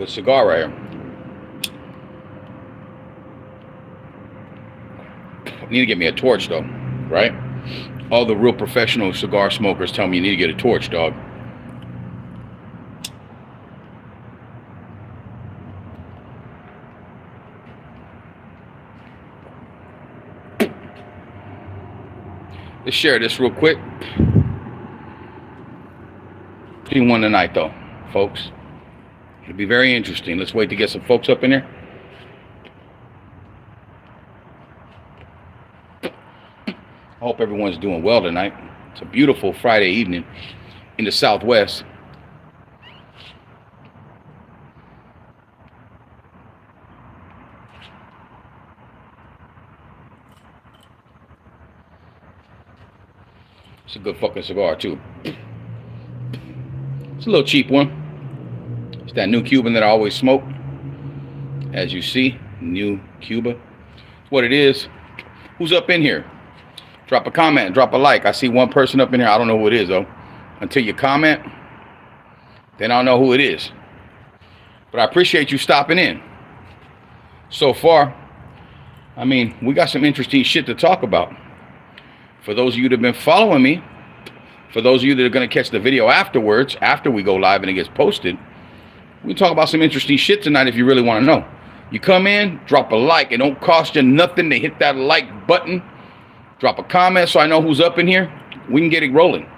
Good cigar right here. I need to get me a torch though, right? All the real professional cigar smokers tell me you need to get a torch, dog. Let's share this real quick. Doing one tonight though, folks. It'll be very interesting. Let's wait to get some folks up in there. I hope everyone's doing well tonight. It's a beautiful Friday evening in the Southwest. It's a good fucking cigar too. It's a little cheap one. It's that new Cuban that I always smoke. As you see, new Cuba. It's what it is. Who's up in here? Drop a comment, drop a like. I see one person up in here. I don't know who it is though. Until you comment, then I'll know who it is. But I appreciate you stopping in. So far, I mean, we got some interesting shit to talk about. For those of you that have been following me, for those of you that are going to catch the video afterwards, after we go live and it gets posted, we can talk about some interesting shit tonight if you really want to know. You come in, drop a like. It don't cost you nothing to hit that like button. Drop a comment so I know who's up in here. We can get it rolling.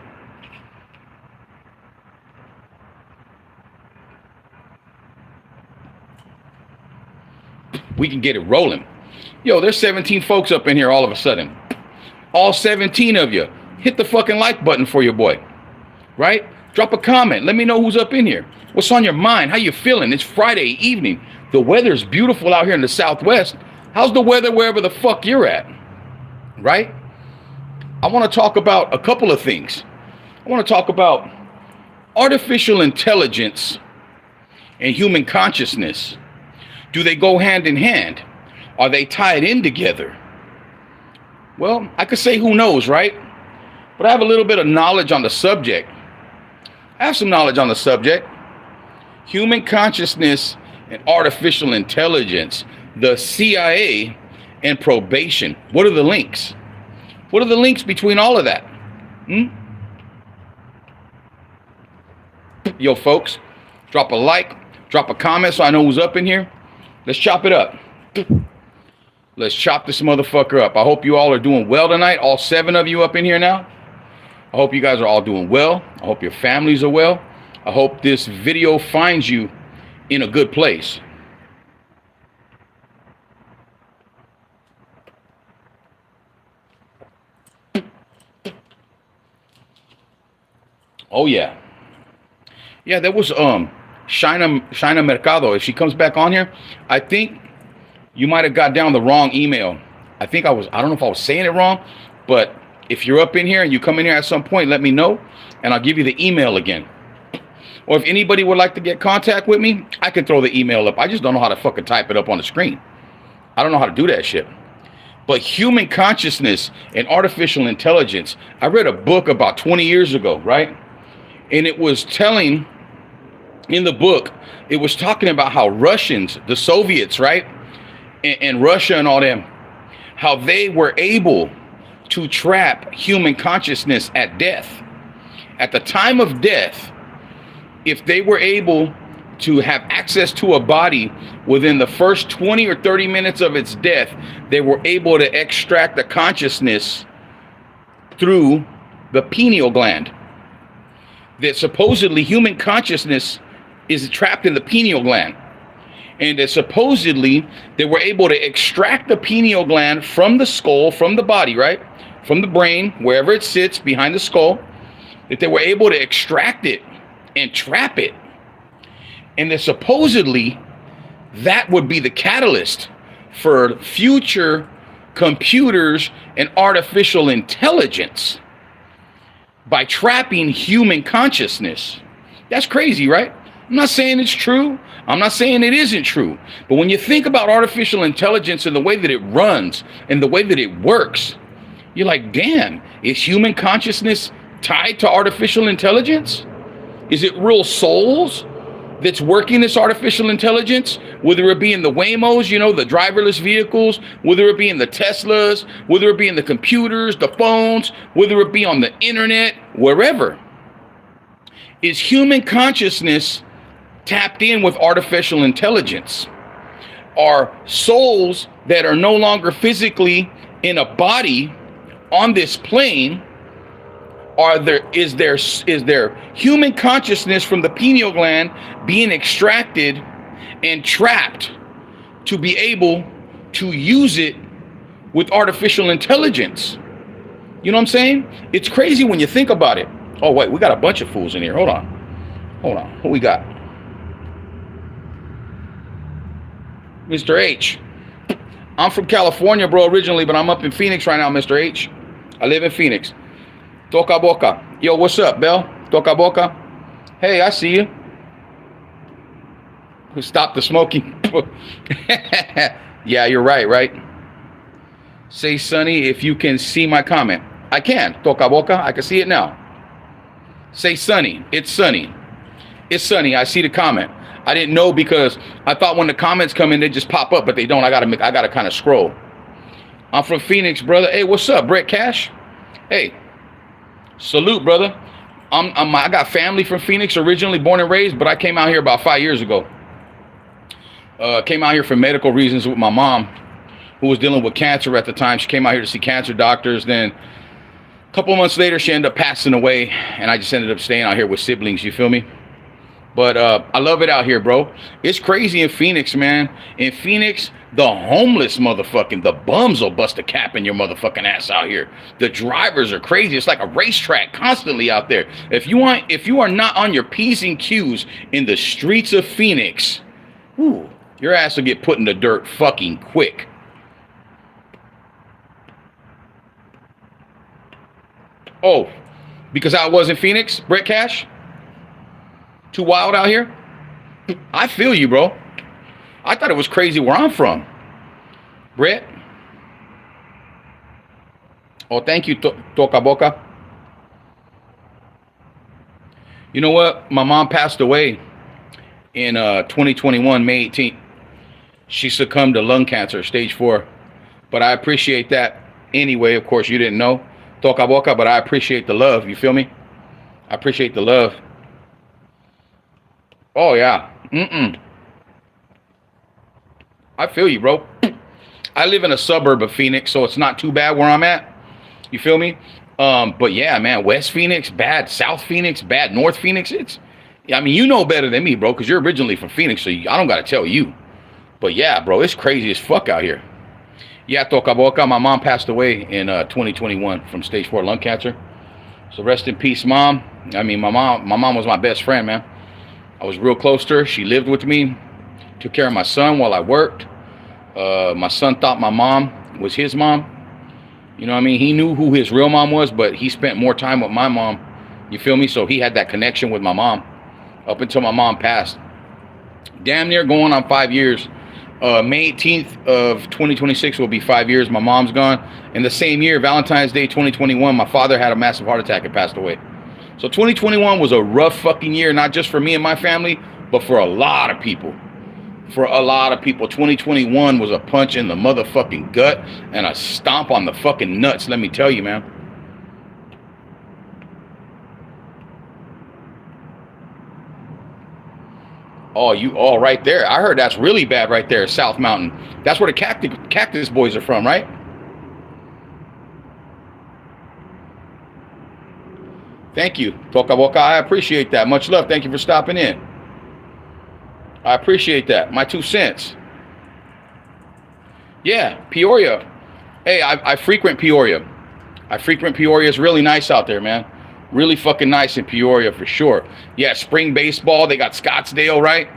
We can get it rolling. Yo, there's 17 folks up in here all of a sudden. All 17 of you. Hit the fucking like button for your boy. Right? Drop a comment. Let me know who's up in here. What's on your mind? How you feeling? It's Friday evening. The weather's beautiful out here in the Southwest. How's the weather wherever the fuck you're at? Right? I want to talk about a couple of things. I want to talk about artificial intelligence and human consciousness. Do they go hand in hand? Are they tied in together? Well, I could say who knows, right? But I have a little bit of knowledge on the subject. I have some knowledge on the subject. Human consciousness and artificial intelligence, the CIA and probation. What are the links? What are the links between all of that? Yo, folks, drop a like, drop a comment so I know who's up in here. Let's chop it up. Let's chop this motherfucker up. I hope you all are doing well tonight. All 7 of you up in here now. I hope you guys are all doing well. I hope your families are well. I hope this video finds you in a good place. Oh yeah. Yeah, there was Shina Mercado. If she comes back on here, I think you might have got down the wrong email. I don't know if I was saying it wrong, but if you're up in here and you come in here at some point, let me know and I'll give you the email again. Or if anybody would like to get contact with me, I can throw the email up. I just don't know how to fucking type it up on the screen. I don't know how to do that shit. But human consciousness and artificial intelligence, I read a book about 20 years ago, right? And it was telling, in the book, it was talking about how Russians, the Soviets, right? And Russia and all them, how they were able to trap human consciousness at death. At the time of death, if they were able to have access to a body within the first 20 or 30 minutes of its death, they were able to extract the consciousness through the pineal gland. That supposedly human consciousness is trapped in the pineal gland. And that supposedly they were able to extract the pineal gland from the skull, from the body, right? From the brain, wherever it sits behind the skull, that they were able to extract it and trap it. And that supposedly that would be the catalyst for future computers and artificial intelligence by trapping human consciousness. That's crazy, right? I'm not saying it's true. I'm not saying it isn't true. But when you think about artificial intelligence and the way that it runs and the way that it works, you're like, damn, is human consciousness tied to artificial intelligence? Is it real souls? that's working this artificial intelligence, whether it be in the Waymos, you know, the driverless vehicles, whether it be in the Teslas, whether it be in the computers, the phones, whether it be on the internet, wherever, is human consciousness tapped in with artificial intelligence. Are souls that are no longer physically in a body on this plane, is there human consciousness from the pineal gland being extracted and trapped to be able to use it with artificial intelligence? You know what I'm saying? It's crazy when you think about it. Oh wait, we got a bunch of fools in here. Hold on. What we got? Mr. H. I'm from California, bro, originally, but I'm up in Phoenix right now, Mr. H. I live in Phoenix. Toca boca. Yo, what's up, Bell? Toca boca. Hey, I see you. Stop the smoking. Yeah, you're right? Say, Sonny, if you can see my comment. I can. Toca boca. I can see it now. Say, Sonny. It's Sonny. It's Sonny. I see the comment. I didn't know because I thought when the comments come in, they just pop up, but they don't. I gotta kind of scroll. I'm from Phoenix, brother. Hey, what's up, Brett Cash? Hey, salute, brother. I got family from Phoenix, originally born and raised, but I came out here about 5 years ago. Came out here for medical reasons with my mom, who was dealing with cancer at the time. She came out here to see cancer doctors. Then a couple months later, she ended up passing away, and I just ended up staying out here with siblings. You feel me? But I love it out here, bro. It's crazy in Phoenix, man. In Phoenix, the homeless the bums will bust a cap in your motherfucking ass out here. The drivers are crazy. It's like a racetrack constantly out there. If you are not on your P's and Q's in the streets of Phoenix, whew, your ass will get put in the dirt fucking quick. Oh, because I was in Phoenix, Brett Cash? Too wild out here? I feel you, bro. I thought it was crazy where I'm from. Brett? Oh, thank you, Toca Boca. You know what? My mom passed away in 2021, May 18th. She succumbed to lung cancer, stage 4. But I appreciate that anyway. Of course, you didn't know, Toca Boca, but I appreciate the love. You feel me? I appreciate the love. Oh, yeah. I feel you, bro. I live in a suburb of Phoenix, so it's not too bad where I'm at. You feel me? But yeah, man, West Phoenix, bad. South Phoenix, bad. North Phoenix, I mean, you know better than me, bro, because you're originally from Phoenix, so I don't got to tell you. But yeah, bro, it's crazy as fuck out here. Yeah, Toca Boca, my mom passed away in 2021 from stage 4 lung cancer. So rest in peace, Mom. I mean, my mom was my best friend, man. I was real close to her. She lived with me, took care of my son while I worked. My son thought my mom was his mom. You know what I mean? He knew who his real mom was, but he spent more time with my mom. You feel me? So he had that connection with my mom up until my mom passed. Damn near going on 5 years. May 18th of 2026 will be 5 years. My mom's gone. In the same year, Valentine's Day 2021, my father had a massive heart attack and passed away. So 2021 was a rough fucking year, not just for me and my family, but for a lot of people. For a lot of people, 2021 was a punch in the motherfucking gut and a stomp on the fucking nuts, let me tell you, man. Oh, right there. I heard that's really bad right there, South Mountain. That's where the cactus boys are from, right? Thank you, Toca Boca. I appreciate that. Much love. Thank you for stopping in. I appreciate that. My 2 cents. Yeah, Peoria. Hey, I frequent Peoria. It's really nice out there, man. Really fucking nice in Peoria for sure. Yeah, spring baseball. They got Scottsdale, right?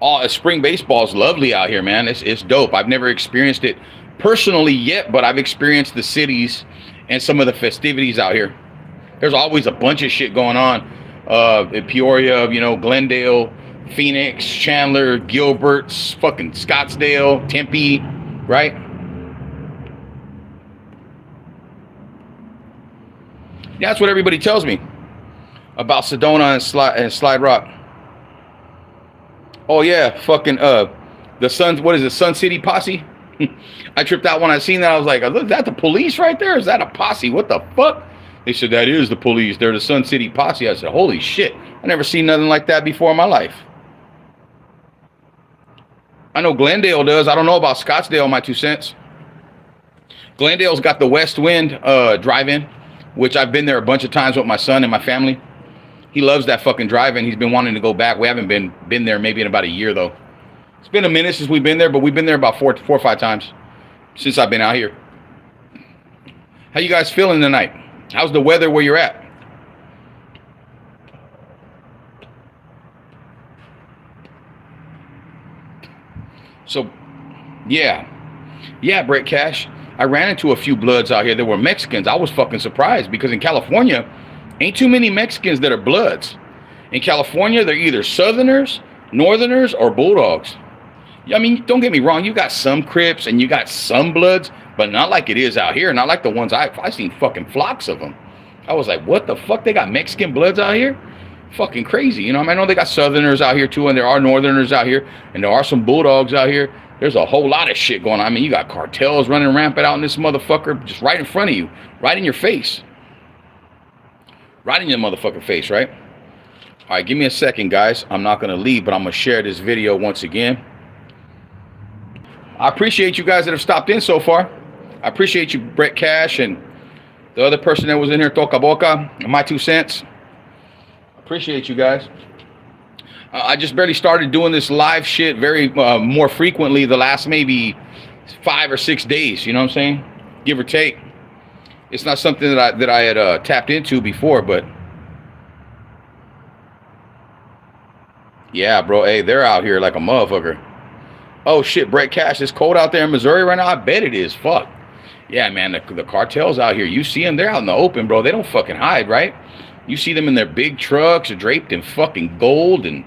Oh, spring baseball is lovely out here, man. It's dope. I've never experienced it personally yet, but I've experienced the cities and some of the festivities out here. There's always a bunch of shit going on in Peoria, you know, Glendale, Phoenix, Chandler, Gilbert, fucking Scottsdale, Tempe, right? Yeah, that's what everybody tells me about Sedona and Slide Rock. Oh yeah, fucking the Sun. What is it? Sun City Posse. I tripped out when I seen that. I was like, "Is that the police right there? Is that a posse? What the fuck?" They said that is the police. They're the Sun City Posse. I said, "Holy shit! I never seen nothing like that before in my life." I know Glendale does. I don't know about Scottsdale. My 2 cents. Glendale's got the West Wind drive-in, which I've been there a bunch of times with my son and my family. He loves that fucking drive-in. He's been wanting to go back. We haven't been there maybe in about a year though. It's been a minute since we've been there, but we've been there about four or five times since I've been out here. How you guys feeling tonight? How's the weather where you're at? So, yeah. Yeah, Brett Cash. I ran into a few Bloods out here that were Mexicans. I was fucking surprised because in California, ain't too many Mexicans that are Bloods. In California, they're either Southerners, Northerners, or Bulldogs. I mean, don't get me wrong. You got some Crips and you got some Bloods, but not like it is out here. Not like the ones I've seen fucking flocks of them. I was like, what the fuck? They got Mexican Bloods out here? Fucking crazy. You know, I know they got Southerners out here too, and there are Northerners out here, and there are some Bulldogs out here. There's a whole lot of shit going on. I mean, you got cartels running rampant out in this motherfucker just right in front of you, right in your face. Right in your motherfucking face, right? All right, give me a second, guys. I'm not going to leave, but I'm going to share this video once again. I appreciate you guys that have stopped in so far. I appreciate you, Brett Cash, and the other person that was in here, Toca Boca, my 2 cents. Appreciate you guys. I just barely started doing this live shit very more frequently the last maybe 5 or 6 days. You know what I'm saying? Give or take. It's not something that I had tapped into before, but yeah, bro. Hey, they're out here like a motherfucker. Oh shit, Brett Cash. It's cold out there in Missouri right now. I bet it is. Fuck. Yeah, man. The cartels out here. You see them? They're out in the open, bro. They don't fucking hide, right? You see them in their big trucks, draped in fucking gold and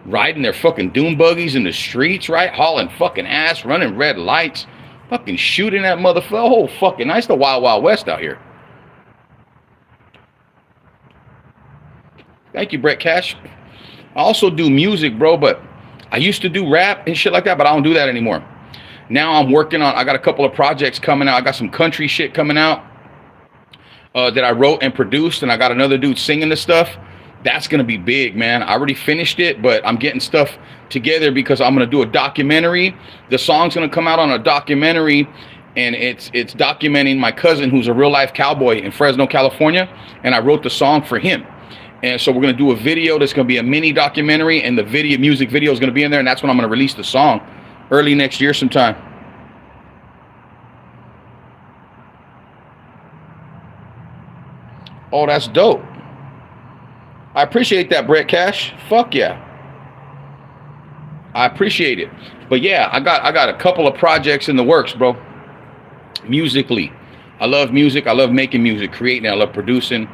riding their fucking doom buggies in the streets, right? Hauling fucking ass, running red lights, fucking shooting that motherfucker. Oh, fucking nice. The Wild Wild West out here. Thank you, Brett Cash. I also do music, bro, but I used to do rap and shit like that, but I don't do that anymore. Now I'm working on, I got a couple of projects coming out. I got some country shit coming out that I wrote and produced, and I got another dude singing the stuff. That's going to be big, man. I already finished it, but I'm getting stuff together because I'm going to do a documentary. The song's going to come out on a documentary, and it's documenting my cousin who's a real life cowboy in Fresno, California, and I wrote the song for him. And so we're going to do a video that's going to be a mini documentary, and the music video is going to be in there, and that's when I'm going to release the song early next year sometime. Oh, that's dope. I appreciate that, Brett Cash. Fuck yeah. I appreciate it. But yeah, I got a couple of projects in the works, bro. Musically. I love music. I love making music, creating. I love producing.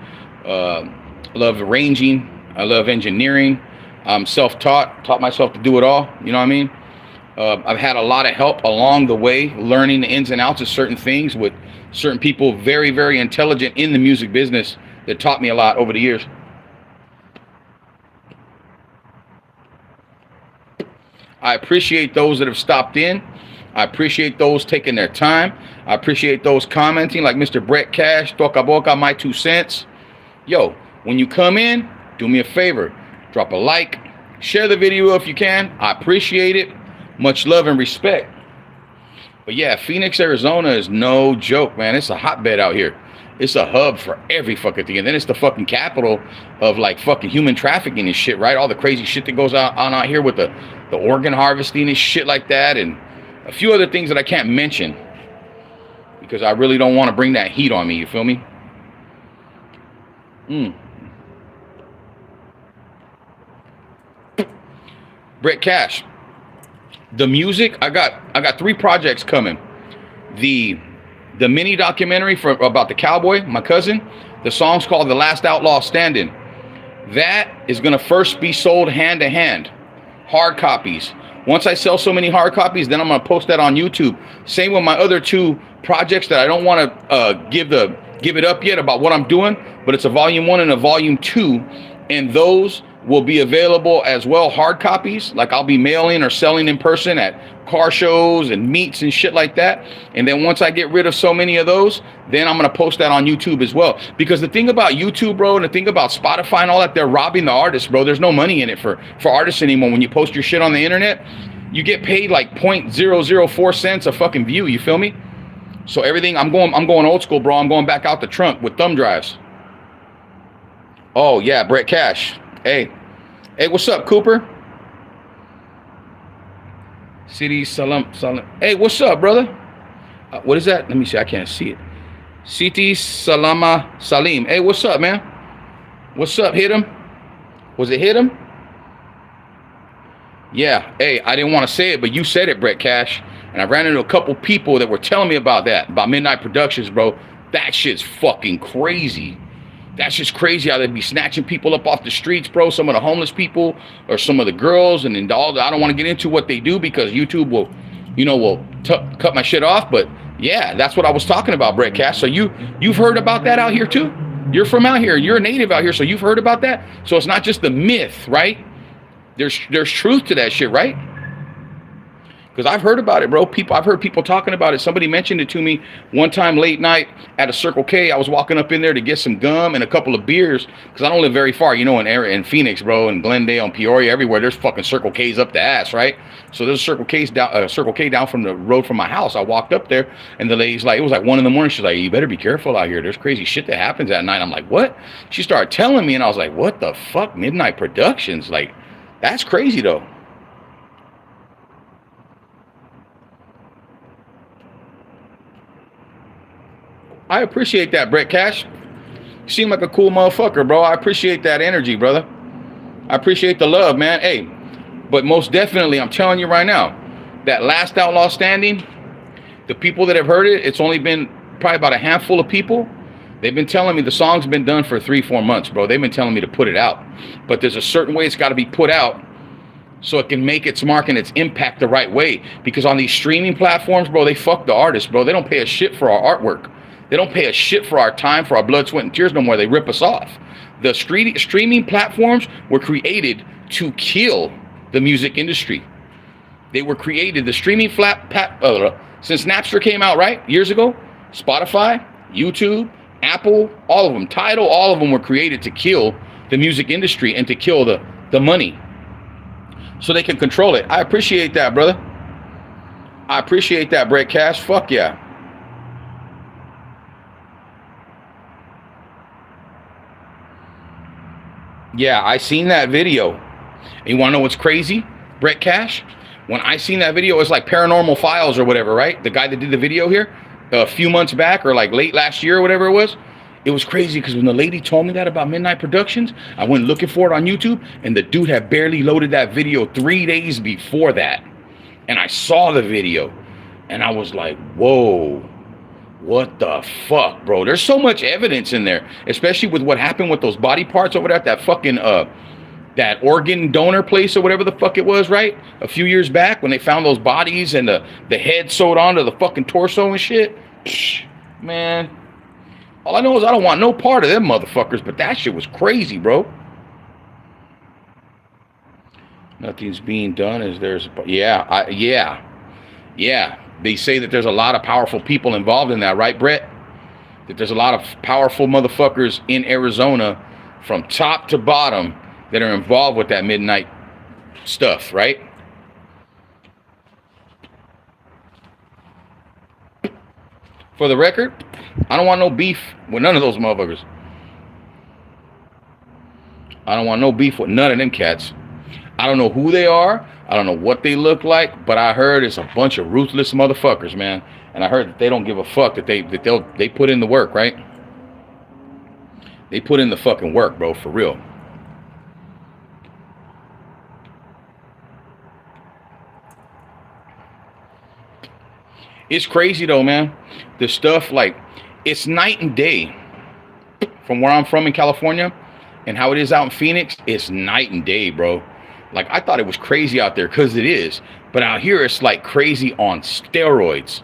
I love arranging. I love engineering. I'm self-taught. Taught myself to do it all. You know what I mean? I've had a lot of help along the way, learning the ins and outs of certain things with certain people very, very intelligent in the music business that taught me a lot over the years. I appreciate those that have stopped in. I appreciate those taking their time. I appreciate those commenting like Mr. Brett Cash, Toca Boca, my 2 cents. Yo, when you come in, do me a favor. Drop a like. Share the video if you can. I appreciate it. Much love and respect. But yeah, Phoenix, Arizona is no joke, man. It's a hotbed out here. It's a hub for every fucking thing. And then it's the fucking capital of like fucking human trafficking and shit, right? All the crazy shit that goes on out here with the organ harvesting and shit like that. And a few other things that I can't mention because I really don't want to bring that heat on me. You feel me? Brett Cash. The music, I got 3 projects coming. The mini documentary about the cowboy, my cousin. The song's called The Last Outlaw Standing. That is going to first be sold hand to hand. Hard copies. Once I sell so many hard copies, then I'm going to post that on YouTube. Same with my other 2 projects that I don't want to give it up yet about what I'm doing, but it's a volume 1 and a volume 2. And those will be available as well, hard copies. Like I'll be mailing or selling in person at car shows and meets and shit like that. And then once I get rid of so many of those, then I'm going to post that on YouTube as well. Because the thing about YouTube, bro, and the thing about Spotify and all that, they're robbing the artists, bro. There's no money in it for artists anymore. When you post your shit on the internet, you get paid like 0.004 cents a fucking view. You feel me? So everything, I'm going old school, bro. I'm going back out the trunk with thumb drives. Oh yeah, Brett Cash. Hey, what's up, Cooper? City Salam. Hey, what's up, brother? What is that? Let me see. I can't see it. City Salama Salim. Hey, what's up, man? What's up? Hit him? Was it hit him? Yeah. Hey, I didn't want to say it, but you said it, Brett Cash. And I ran into a couple people that were telling me about that, about Midnight Productions, bro. That shit's fucking crazy. That's just crazy how they'd be snatching people up off the streets, bro. Some of the homeless people or some of the girls, and then all the, I don't want to get into what they do because YouTube will, cut my shit off. But yeah, that's what I was talking about, Brett Cash. So you've heard about that out here too? You're from out here. You're a native out here, so you've heard about that. So it's not just the myth, right? There's truth to that shit, right? Because I've heard about it, bro. I've heard people talking about it. Somebody mentioned it to me one time late night at a Circle K. I was walking up in there to get some gum and a couple of beers because I don't live very far, in Phoenix, bro, and Glendale and Peoria, everywhere. There's fucking Circle K's up the ass, right? So there's a Circle K down from the road from my house. I walked up there, and the lady's like, it was like 1 a.m. She's like, you better be careful out here. There's crazy shit that happens at night. I'm like, what? She started telling me, and I was like, what the fuck? Midnight Productions? Like, that's crazy, though. I appreciate that, Brett Cash. You seem like a cool motherfucker, bro. I appreciate that energy, brother. I appreciate the love, man. Hey, but most definitely, I'm telling you right now, that last Outlaw Standing, the people that have heard it, it's only been probably about a handful of people. They've been telling me the song's been done for 3-4 months, bro. They've been telling me to put it out. But there's a certain way it's got to be put out so it can make its mark and its impact the right way. Because on these streaming platforms, bro, they fuck the artists, bro. They don't pay a shit for our artwork. They don't pay a shit for our time, for our blood, sweat, and tears no more. They rip us off. The streaming platforms were created to kill the music industry. They were created, the streaming since Napster came out, right, years ago, Spotify, YouTube, Apple, all of them, Tidal, all of them were created to kill the music industry and to kill the money so they can control it. I appreciate that, brother. I appreciate that, Brett Cash. Fuck yeah. Yeah, I seen that video. And you want to know what's crazy, Brett Cash? When I seen that video, it's like Paranormal Files or whatever, right? The guy that did the video here a few months back or like late last year or whatever it was. It was crazy because when the lady told me that about Midnight Productions, I went looking for it on YouTube, and the dude had barely loaded that video 3 days before that. And I saw the video, and I was like, whoa. What the fuck, bro? There's so much evidence in there, especially with what happened with those body parts over there at that fucking that organ donor place or whatever the fuck it was, right? A few years back when they found those bodies and the head sewed onto the fucking torso and shit. Psh, man, all I know is I don't want no part of them motherfuckers, but that shit was crazy, bro. Nothing's being done as there's, yeah. They say that there's a lot of powerful people involved in that, right, Brett? That there's a lot of powerful motherfuckers in Arizona from top to bottom that are involved with that midnight stuff, right? For the record, I don't want no beef with none of those motherfuckers. I don't want no beef with none of them cats. I don't know who they are. I don't know what they look like, but I heard it's a bunch of ruthless motherfuckers, man. And I heard that they don't give a fuck, that they put in the work, right? They put in the fucking work, bro, for real. It's crazy though, man. The stuff, like, it's night and day from where I'm from in California and how it is out in Phoenix. It's night and day, bro. Like, I thought it was crazy out there, because it is. But out here, it's like crazy on steroids.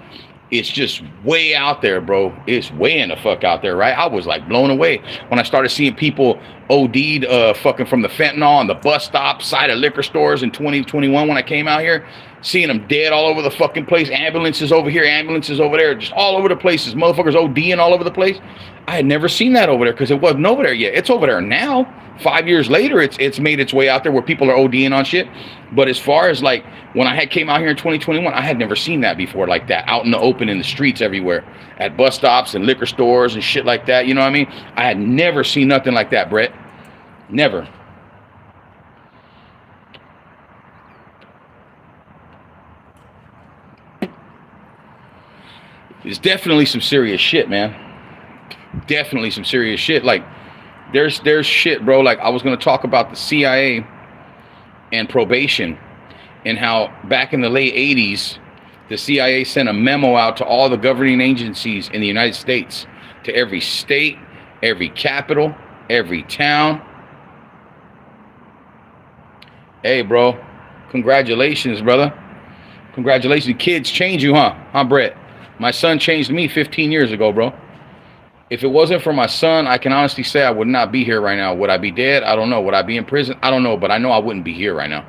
It's just way out there, bro. It's way in the fuck out there, right? I was like blown away when I started seeing people OD'd fucking from the fentanyl on the bus stop, side of liquor stores in 2021 when I came out here. Seeing them dead all over the fucking place. Ambulances over here, ambulances over there, just all over the places. Motherfuckers ODing all over the place. I had never seen that over there because it wasn't over there yet. It's over there now. 5 years later, it's made its way out there where people are ODing on shit. But as far as like when I had came out here in 2021, I had never seen that before like that. Out in the open in the streets everywhere. At bus stops and liquor stores and shit like that. You know what I mean? I had never seen nothing like that, Brett. Never. It's definitely some serious shit, man. Definitely some serious shit. Like, there's shit, bro. Like, I was going to talk about the CIA and probation and how back in the late 80s, the CIA sent a memo out to all the governing agencies in the United States, to every state, every capital, every town. Hey, bro, congratulations, brother. Congratulations. Kids change you, huh? Huh, Brett? My son changed me 15 years ago, bro. If it wasn't for my son, I can honestly say I would not be here right now. Would I be dead? I don't know. Would I be in prison? I don't know, but I know I wouldn't be here right now.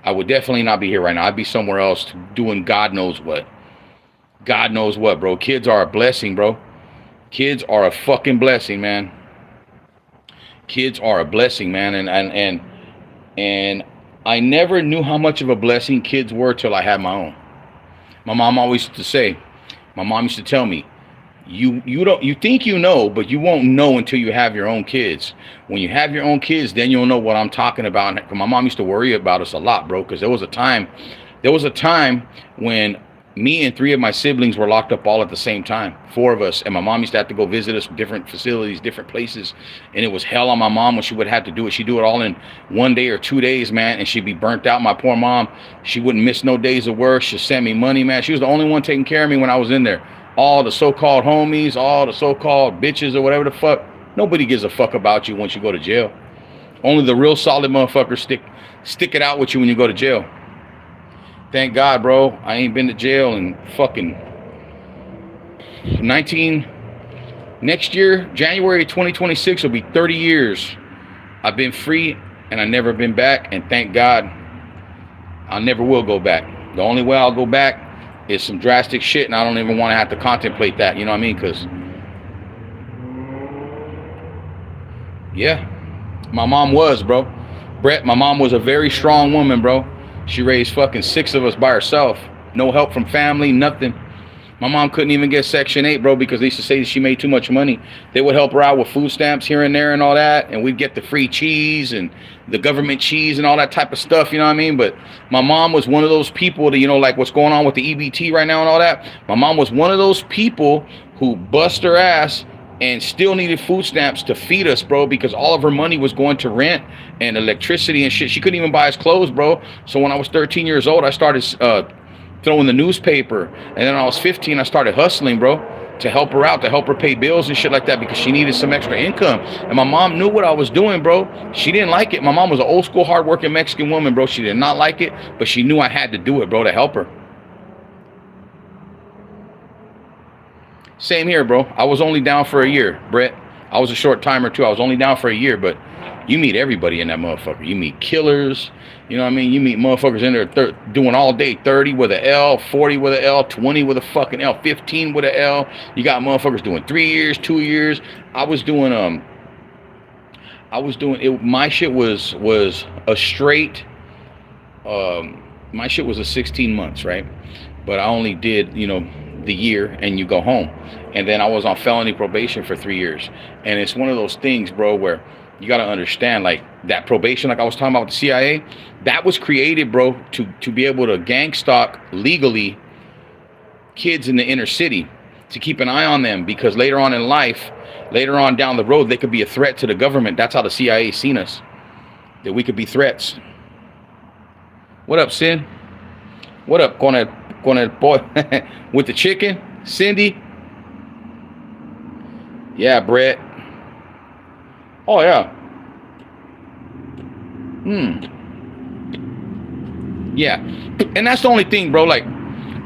I would definitely not be here right now. I'd be somewhere else doing God knows what. God knows what, bro. Kids are a blessing, bro. Kids are a fucking blessing, man. Kids are a blessing, man. And I never knew how much of a blessing kids were till I had my own. My mom always used to say, my mom used to tell me, you think you know, but you won't know until you have your own kids. When you have your own kids, then you'll know what I'm talking about. My mom used to worry about us a lot, bro, because there was a time when me and 3 of my siblings were locked up all at the same time, 4 of us, and my mom used to have to go visit us, different facilities, different places, and it was hell on my mom when she would have to do it. She'd do it all in 1 day or 2 days, man, and she'd be burnt out. My poor mom, she wouldn't miss no days of work. She'd send me money, man. She was the only one taking care of me when I was in there. All the so-called homies, all the so-called bitches or whatever the fuck, nobody gives a fuck about you once you go to jail. Only the real solid motherfuckers stick it out with you when you go to jail. Thank God, bro. I ain't been to jail in fucking next year, January 2026 will be 30 years. I've been free and I never been back, and thank God I never will go back. The only way I'll go back is some drastic shit, and I don't even want to have to contemplate that, you know what I mean? Because, yeah, my mom was, bro. Brett, my mom was a very strong woman, bro. She raised fucking 6 of us by herself. No help from family, nothing. My mom couldn't even get Section 8, bro, because they used to say she made too much money. They would help her out with food stamps here and there and all that, and we'd get the free cheese and the government cheese and all that type of stuff, you know what I mean? But my mom was one of those people that, you know, like what's going on with the EBT right now and all that. My mom was one of those people who bust her ass and still needed food stamps to feed us, bro, because all of her money was going to rent and electricity and shit. She couldn't even buy us clothes, bro. So when I was 13 years old, I started throwing the newspaper, and then when I was 15, I started hustling, bro, to help her out, to help her pay bills and shit like that, because she needed some extra income. And my mom knew what I was doing, bro. She didn't like it. My mom was an old school, hardworking Mexican woman, bro. She did not like it, but she knew I had to do it, bro, to help her. Same here, bro. I was only down for a year, Brett. I was a short timer too. I was only down for a year, but you meet everybody in that motherfucker. You meet killers, you know what I mean? You meet motherfuckers in there doing all day 30 with an L, 40 with an L, 20 with a fucking L, 15 with an L. You got motherfuckers doing 3 years, 2 years. I was doing it. My shit was a straight. My shit was a 16 months, right? But I only did, you know, the year, and you go home. And then I was on felony probation for 3 years. And it's one of those things, bro, where you got to understand, like, that probation, like I was talking about with the CIA, that was created, bro, to be able to gang stalk legally kids in the inner city, to keep an eye on them, because later on in life, later on down the road, they could be a threat to the government. That's how the CIA seen us, that we could be threats. What up, Sin? What up, going boy with the chicken, Cindy? Yeah, Brett. Oh yeah. Yeah, and that's the only thing, bro. Like,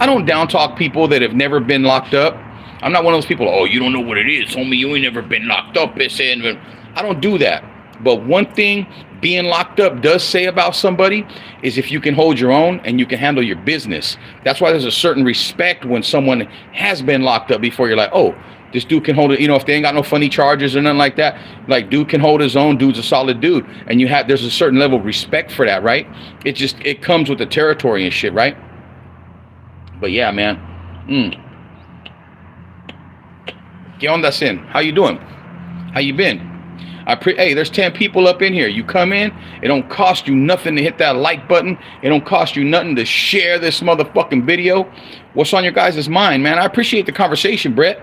I don't down talk people that have never been locked up. I'm not one of those people. Oh, you don't know what it is, homie. You ain't never been locked up. I don't do that. But one thing being locked up does say about somebody is if you can hold your own and you can handle your business. That's why there's a certain respect when someone has been locked up before. You're like, oh, this dude can hold it. You know, if they ain't got no funny charges or nothing like that, like dude can hold his own. Dude's a solid dude, and there's a certain level of respect for that, right? It comes with the territory and shit, right? But yeah, man. ¿Qué onda, Sin? How you doing? How you been? Hey, there's 10 people up in here. You come in, it don't cost you nothing to hit that like button. It don't cost you nothing to share this motherfucking video. What's on your guys' mind, man? I appreciate the conversation, Brett.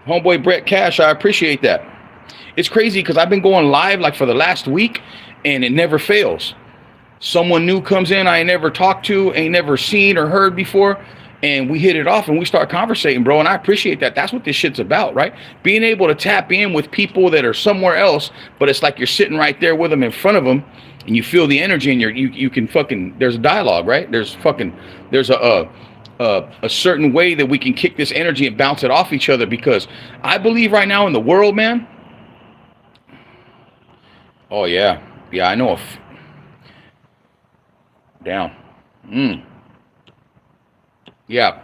Homeboy Brett Cash, I appreciate that. It's crazy because I've been going live like for the last week and it never fails. Someone new comes in I ain't never talked to, ain't never seen or heard before, and we hit it off and we start conversating, bro. And I appreciate that. That's what this shit's about, right? Being able to tap in with people that are somewhere else, but it's like you're sitting right there with them in front of them and you feel the energy and you can fucking, there's a dialogue, right? There's a certain way that we can kick this energy and bounce it off each other, because I believe right now in the world, man. Oh yeah. Yeah, I know. Down. Yeah.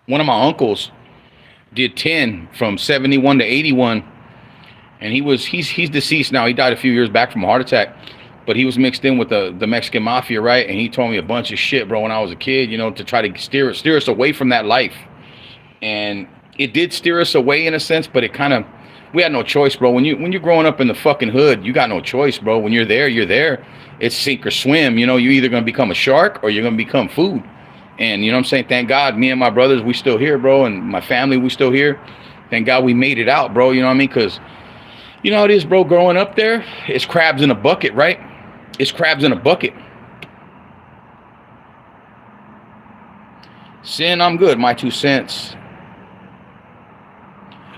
One of my uncles did 10 from 71 to 81. And he's deceased now. He died a few years back from a heart attack. But he was mixed in with the Mexican mafia, right? And he told me a bunch of shit, bro, when I was a kid, you know, to try to steer us away from that life. And it did steer us away in a sense, but it kind of, we had no choice, bro. When you're growing up in the fucking hood, you got no choice, bro. When you're there, you're there. It's sink or swim. You know, you're either going to become a shark or you're going to become food. And you know what I'm saying? Thank God, me and my brothers, we still here, bro. And my family, we still here. Thank God we made it out, bro. You know what I mean? Because you know how it is, bro, growing up there, it's crabs in a bucket, right? It's crabs in a bucket. Sin, I'm good. My 2 cents.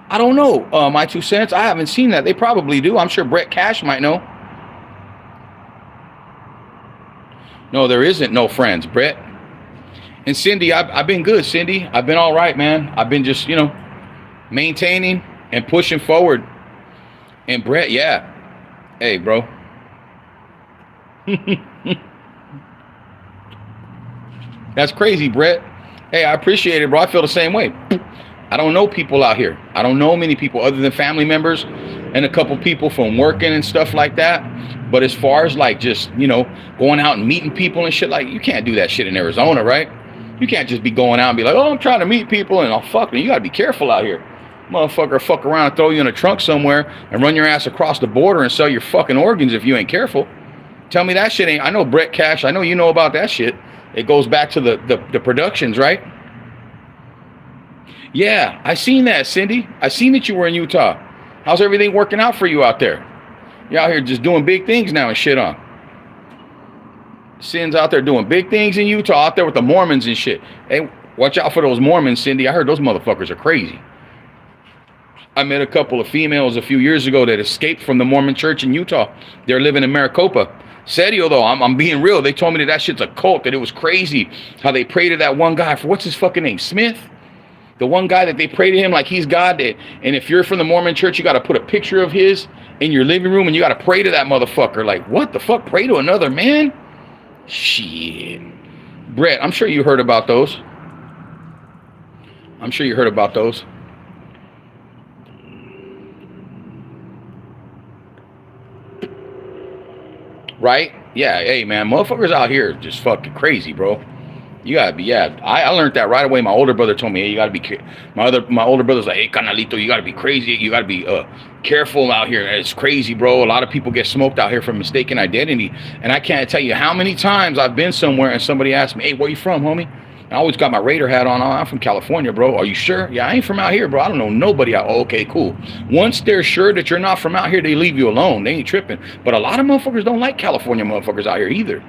I don't know. My 2 cents. I haven't seen that. They probably do. I'm sure Brett Cash might know. No, there isn't no friends, Brett. And Cindy, I've been good, Cindy. I've been all right, man. I've been just, you know, maintaining and pushing forward. And Brett, yeah. Hey, bro. That's crazy, Brett. Hey, I appreciate it, bro. I feel the same way. I don't know people out here. I don't know many people other than family members and a couple people from working and stuff like that. But as far as like just, you know, going out and meeting people and shit, like you can't do that shit in Arizona, right? You can't just be going out and be like, oh, I'm trying to meet people and I'll fuck. You got to be careful out here. Motherfucker fuck around and throw you in a trunk somewhere and run your ass across the border and sell your fucking organs if you ain't careful. Tell me that shit ain't. I know Brett Cash. I know you know about that shit. It goes back to the productions, right? Yeah, I seen that, Cindy. I seen that you were in Utah. How's everything working out for you out there? You're out here just doing big things now and shit on. Sin's out there doing big things in Utah, out there with the Mormons and shit. Hey, watch out for those Mormons, Cindy. I heard those motherfuckers are crazy. I met a couple of females a few years ago that escaped from the Mormon church in Utah. They're living in Maricopa. Serio though, I'm being real. They told me that shit's a cult, that it was crazy how they pray to that one guy for, what's his fucking name, Smith? The one guy that they pray to him like he's God. And if you're from the Mormon church, you got to put a picture of his in your living room and you got to pray to that motherfucker. Like, what the fuck? Pray to another man? Shit. Brett, I'm sure you heard about those. I'm sure you heard about those. Right? Yeah, hey man, motherfuckers out here just fucking crazy, bro. You gotta be, yeah. I learned that right away. My older brother told me, hey, you gotta be. My older brother's like, hey, canalito, you gotta be crazy. You gotta be careful out here. It's crazy, bro. A lot of people get smoked out here for mistaken identity. And I can't tell you how many times I've been somewhere and somebody asked me, hey, where you from, homie? I always got my Raider hat on. I'm from California, bro. Are you sure? Yeah, I ain't from out here, bro. I don't know nobody out. Oh, okay, cool. Once they're sure that you're not from out here, they leave you alone. They ain't tripping. But a lot of motherfuckers don't like California motherfuckers out here either.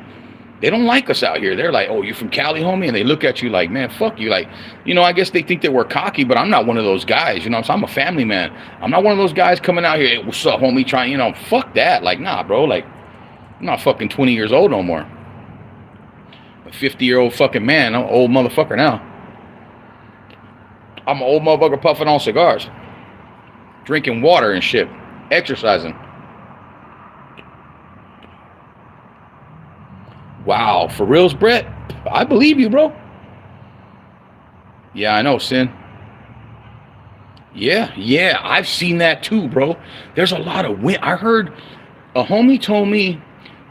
They don't like us out here. They're like, oh, you from Cali, homie? And they look at you like, man, fuck you. Like, you know, I guess they think that we're cocky, but I'm not one of those guys. You know, so I'm a family man. I'm not one of those guys coming out here, hey, what's up, homie? Trying, you know, fuck that. Like, nah, bro. Like, I'm not fucking 20 years old no more. A 50-year-old fucking man. I'm an old motherfucker now. I'm an old motherfucker puffing on cigars. Drinking water and shit. Exercising. Wow, for reals, Brett? I believe you, bro. Yeah, I know, Sin. Yeah, I've seen that too, bro. There's a lot of women. I heard a homie told me,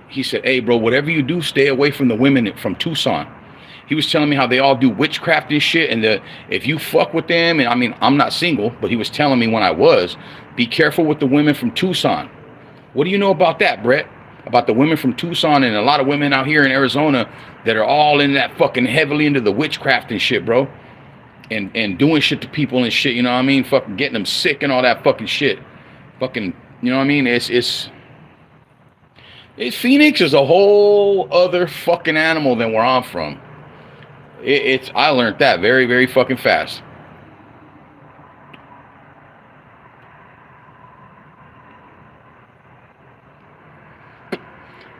he said, hey, bro, whatever you do, stay away from the women from Tucson. He was telling me how they all do witchcraft and shit, and if you fuck with them, and I mean, I'm not single, but he was telling me when I was, be careful with the women from Tucson. What do you know about that, Brett? About the women from Tucson and a lot of women out here in Arizona that are all in that fucking heavily into the witchcraft and shit, bro. And doing shit to people and shit, you know what I mean? Fucking getting them sick and all that fucking shit. Fucking, you know what I mean? It's Phoenix is a whole other fucking animal than where I'm from. I learned that very, very fucking fast.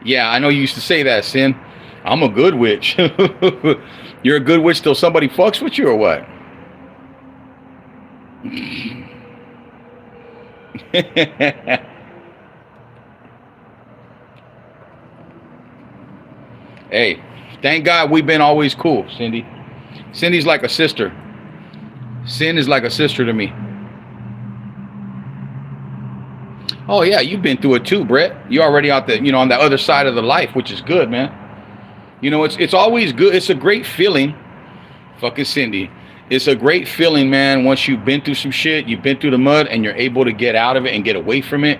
Yeah, I know you used to say that, Sin. I'm a good witch. You're a good witch till somebody fucks with you or what? Hey, thank God we've been always cool, Cindy. Cindy's like a sister. Sin is like a sister to me. Oh yeah, you've been through it too, Brett. You're already out there, on the other side of the life, which is good, man. It's always good. It's a great feeling, fucking Cindy. It's a great feeling, man, once you've been through some shit, you've been through the mud, and you're able to get out of it and get away from it,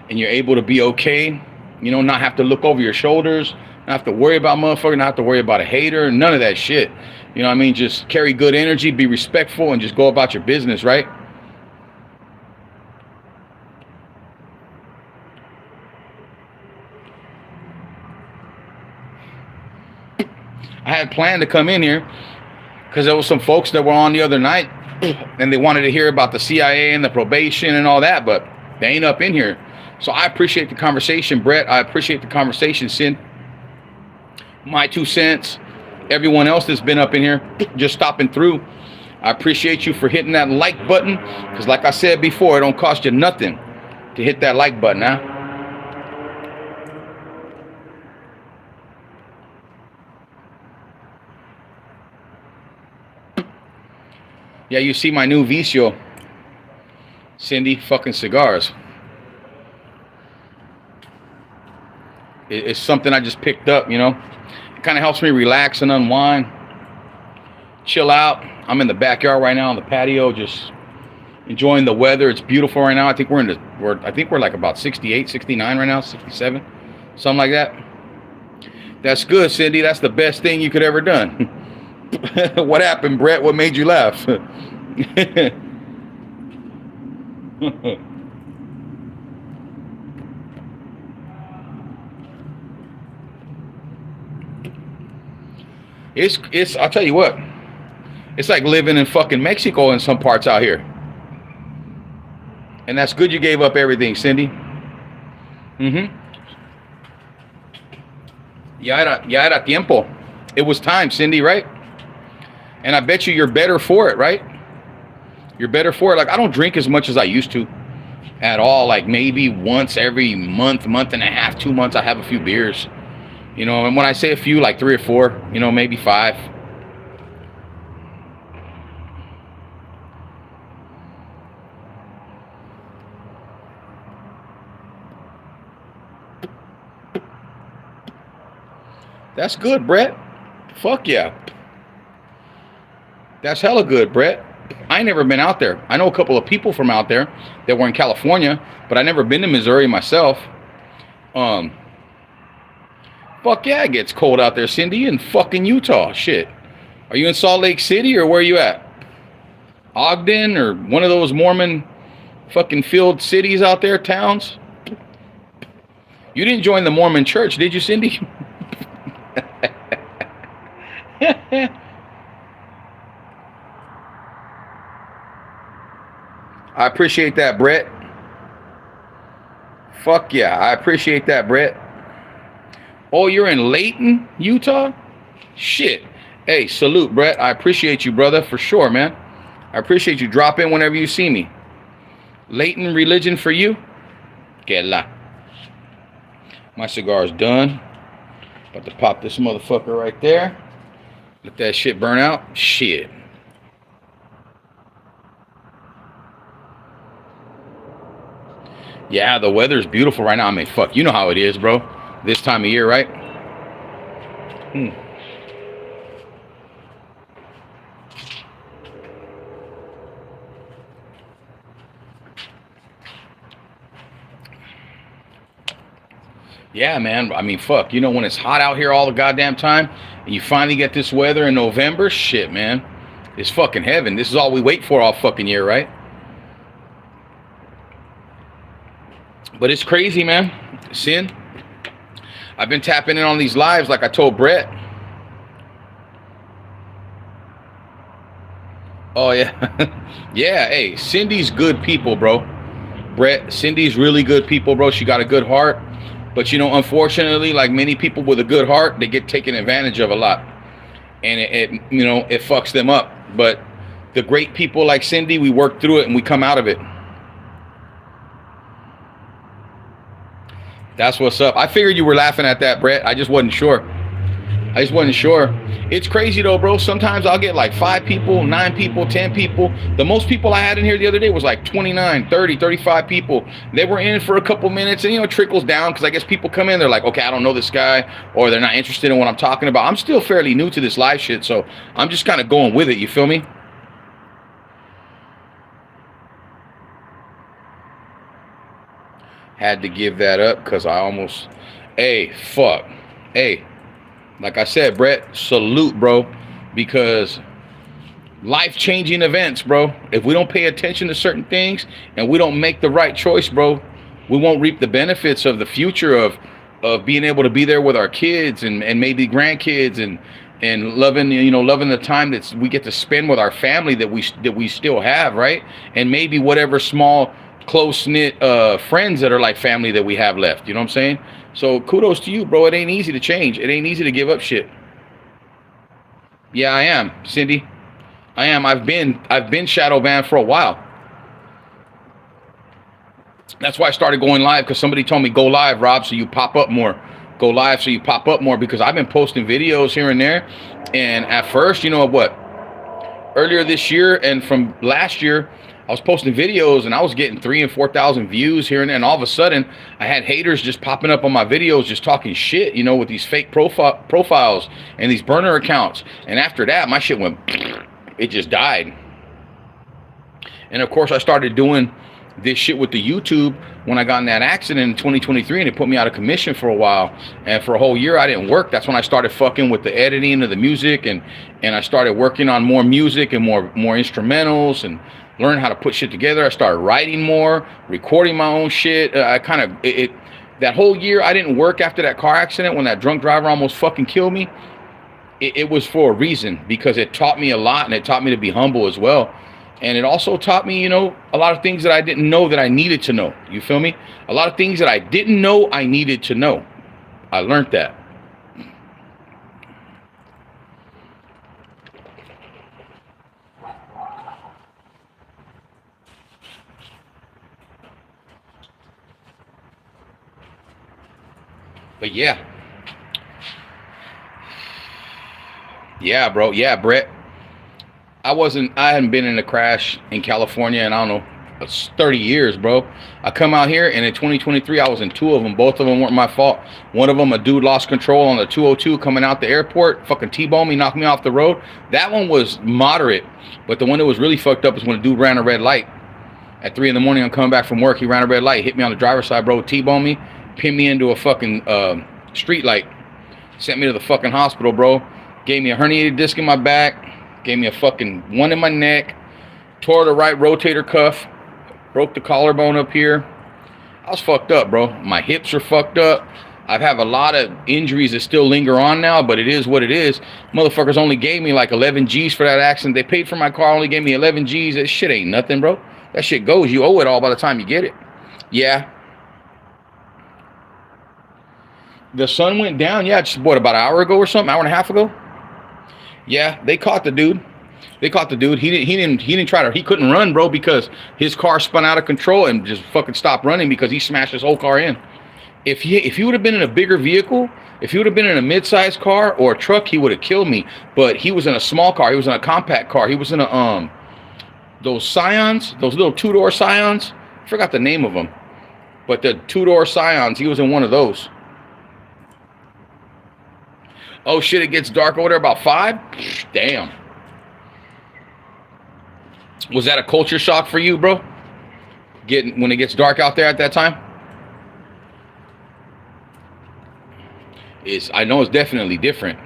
and you're able to be okay, not have to look over your shoulders, not have to worry about motherfucker, not have to worry about a hater, none of that shit. You know what I mean? Just carry good energy, be respectful, and just go about your business, right? I had planned to come in here because there was some folks that were on the other night and they wanted to hear about the CIA and the probation and all that, but they ain't up in here. So I appreciate the conversation, Brett. I appreciate the conversation, Sin. My 2 cents. Everyone else that's been up in here, just stopping through. I appreciate you for hitting that like button because like I said before, it don't cost you nothing to hit that like button, huh? Yeah, you see my new vicio, Cindy, fucking cigars. It's something I just picked up, It kind of helps me relax and unwind, chill out. I'm in the backyard right now on the patio, just enjoying the weather. It's beautiful right now. I think we're like about 68, 69 right now, 67, something like that. That's good, Cindy. That's the best thing you could ever done. What happened, Brett? What made you laugh? It's I'll tell you what, it's like living in fucking Mexico in some parts out here. And that's good you gave up everything, Cindy. Ya era tiempo. It was time, Cindy, right? And I bet you're better for it, right? You're better for it. Like, I don't drink as much as I used to at all. Like, maybe once every month and a half, 2 months, I have a few beers. And when I say a few, like 3 or 4, maybe 5. That's good, Brett. Fuck yeah. That's hella good, Brett. I ain't never been out there. I know a couple of people from out there that were in California, but I never been to Missouri myself. Fuck yeah, it gets cold out there, Cindy, in fucking Utah. Shit. Are you in Salt Lake City or where are you at? Ogden or one of those Mormon fucking field cities out there, towns? You didn't join the Mormon church, did you, Cindy? I appreciate that, Brett. Fuck yeah, I appreciate that, Brett. Oh, you're in Layton, Utah? Shit. Hey, salute, Brett. I appreciate you, brother, for sure, man. I appreciate you. Drop in whenever you see me. Layton religion for you? Que la. My cigar's done. About to pop this motherfucker right there. Let that shit burn out. Shit. Yeah, the weather's beautiful right now. I mean, fuck, you know how it is, bro. This time of year, right? Yeah, man. I mean, fuck. You know, when it's hot out here all the goddamn time, and you finally get this weather in November, shit, man. It's fucking heaven. This is all we wait for all fucking year, right? But it's crazy, man. Sin. I've been tapping in on these lives like I told Brett. Oh, yeah. Yeah, hey, Cindy's good people, bro. Brett, Cindy's really good people, bro. She got a good heart. But, you know, unfortunately, like many people with a good heart, they get taken advantage of a lot. And it fucks them up. But the great people like Cindy, we work through it and we come out of it. That's what's up. I figured you were laughing at that, Brett. I just wasn't sure. It's crazy though, bro. Sometimes I'll get like 5 people, 9 people, 10 people. The most people I had in here the other day was like 29, 30, 35 people. They were in for a couple minutes and, you know, it trickles down because I guess people come in, they're like, okay, I don't know this guy, or they're not interested in what I'm talking about. I'm still fairly new to this live shit, so I'm just kind of going with it. You feel me? Had to give that up because I almost, hey, fuck. Hey. Like I said, Brett, salute, bro, because life-changing events, bro. If we don't pay attention to certain things and we don't make the right choice, bro, we won't reap the benefits of the future of being able to be there with our kids and maybe grandkids and loving the time that we get to spend with our family that we still have, right? And maybe whatever small close-knit friends that are like family that we have left. You know what I'm saying? So kudos to you, bro. It ain't easy to change. It ain't easy to give up shit. Yeah, I am, Cindy. I am. I've been shadow banned for a while. That's why I started going live, because somebody told me go live, Rob, so you pop up more. Go live so you pop up more, because I've been posting videos here and there. And at first, you know what? Earlier this year and from last year, I was posting videos and I was getting 3,000 and 4,000 views here and there. And all of a sudden, I had haters just popping up on my videos, just talking shit, you know, with these fake profiles and these burner accounts. And after that, my shit went, it just died. And of course, I started doing this shit with the YouTube when I got in that accident in 2023, and it put me out of commission for a while. And for a whole year, I didn't work. That's when I started fucking with the editing of the music, and I started working on more music and more instrumentals and learn how to put shit together. I started writing more, recording my own shit. That whole year I didn't work after that car accident when that drunk driver almost fucking killed me. It was for a reason, because it taught me a lot, and it taught me to be humble as well. And it also taught me, you know, a lot of things that I didn't know that I needed to know. You feel me? A lot of things that I didn't know I needed to know. I learned that. But yeah, bro. Yeah, Brett. I hadn't been in a crash in California in, I don't know, it's 30 years, bro. I come out here, and in 2023, I was in 2 of them. Both of them weren't my fault. One of them, a dude lost control on the 202 coming out the airport, fucking T-boned me, knocked me off the road. That one was moderate, but the one that was really fucked up is when a dude ran a red light. At 3 in the morning, I'm coming back from work. He ran a red light, hit me on the driver's side, bro, T-boned me, pinned me into a fucking street light, sent me to the fucking hospital, bro. Gave me a herniated disc in my back, gave me a fucking one in my neck, tore the right rotator cuff, broke the collarbone up here. I was fucked up, bro. My hips are fucked up. I have a lot of injuries that still linger on now, but it is what it is. Motherfuckers only gave me like 11 G's for that accident. They paid for my car, only gave me 11 G's. That shit ain't nothing, bro. That shit goes. You owe it all by the time you get it. Yeah. The sun went down, yeah, just what, about an hour ago or something, hour and a half ago? Yeah, they caught the dude. He didn't try to, he couldn't run, bro, because his car spun out of control and just fucking stopped running because he smashed his whole car in. If he would have been in a bigger vehicle, if he would have been in a mid-sized car or a truck, he would have killed me. But he was in a small car. He was in a compact car. He was in a those Scions, those little two-door Scions. I forgot the name of them, but the two-door Scions. He was in one of those. Oh shit! It gets dark over there about 5. Damn. Was that a culture shock for you, bro? Getting when it gets dark out there at that time? I know it's definitely different.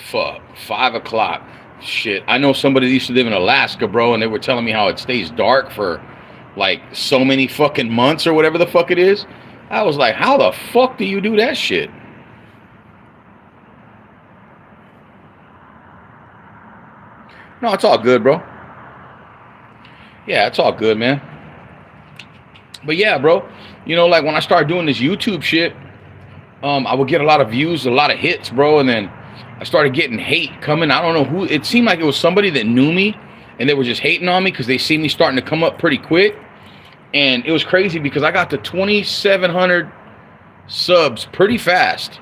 Fuck, 5 o'clock. Shit, I know somebody that used to live in Alaska, bro, and they were telling me how it stays dark for like so many fucking months or whatever the fuck it is. I was like, how the fuck do you do that shit? No, it's all good, bro. Yeah, it's all good, man. But yeah, bro, you know, like when I started doing this YouTube shit, I would get a lot of views, a lot of hits, bro, and then I started getting hate coming. I don't know who. It seemed like it was somebody that knew me, and they were just hating on me because they see me starting to come up pretty quick. And it was crazy because I got to 2,700 subs pretty fast.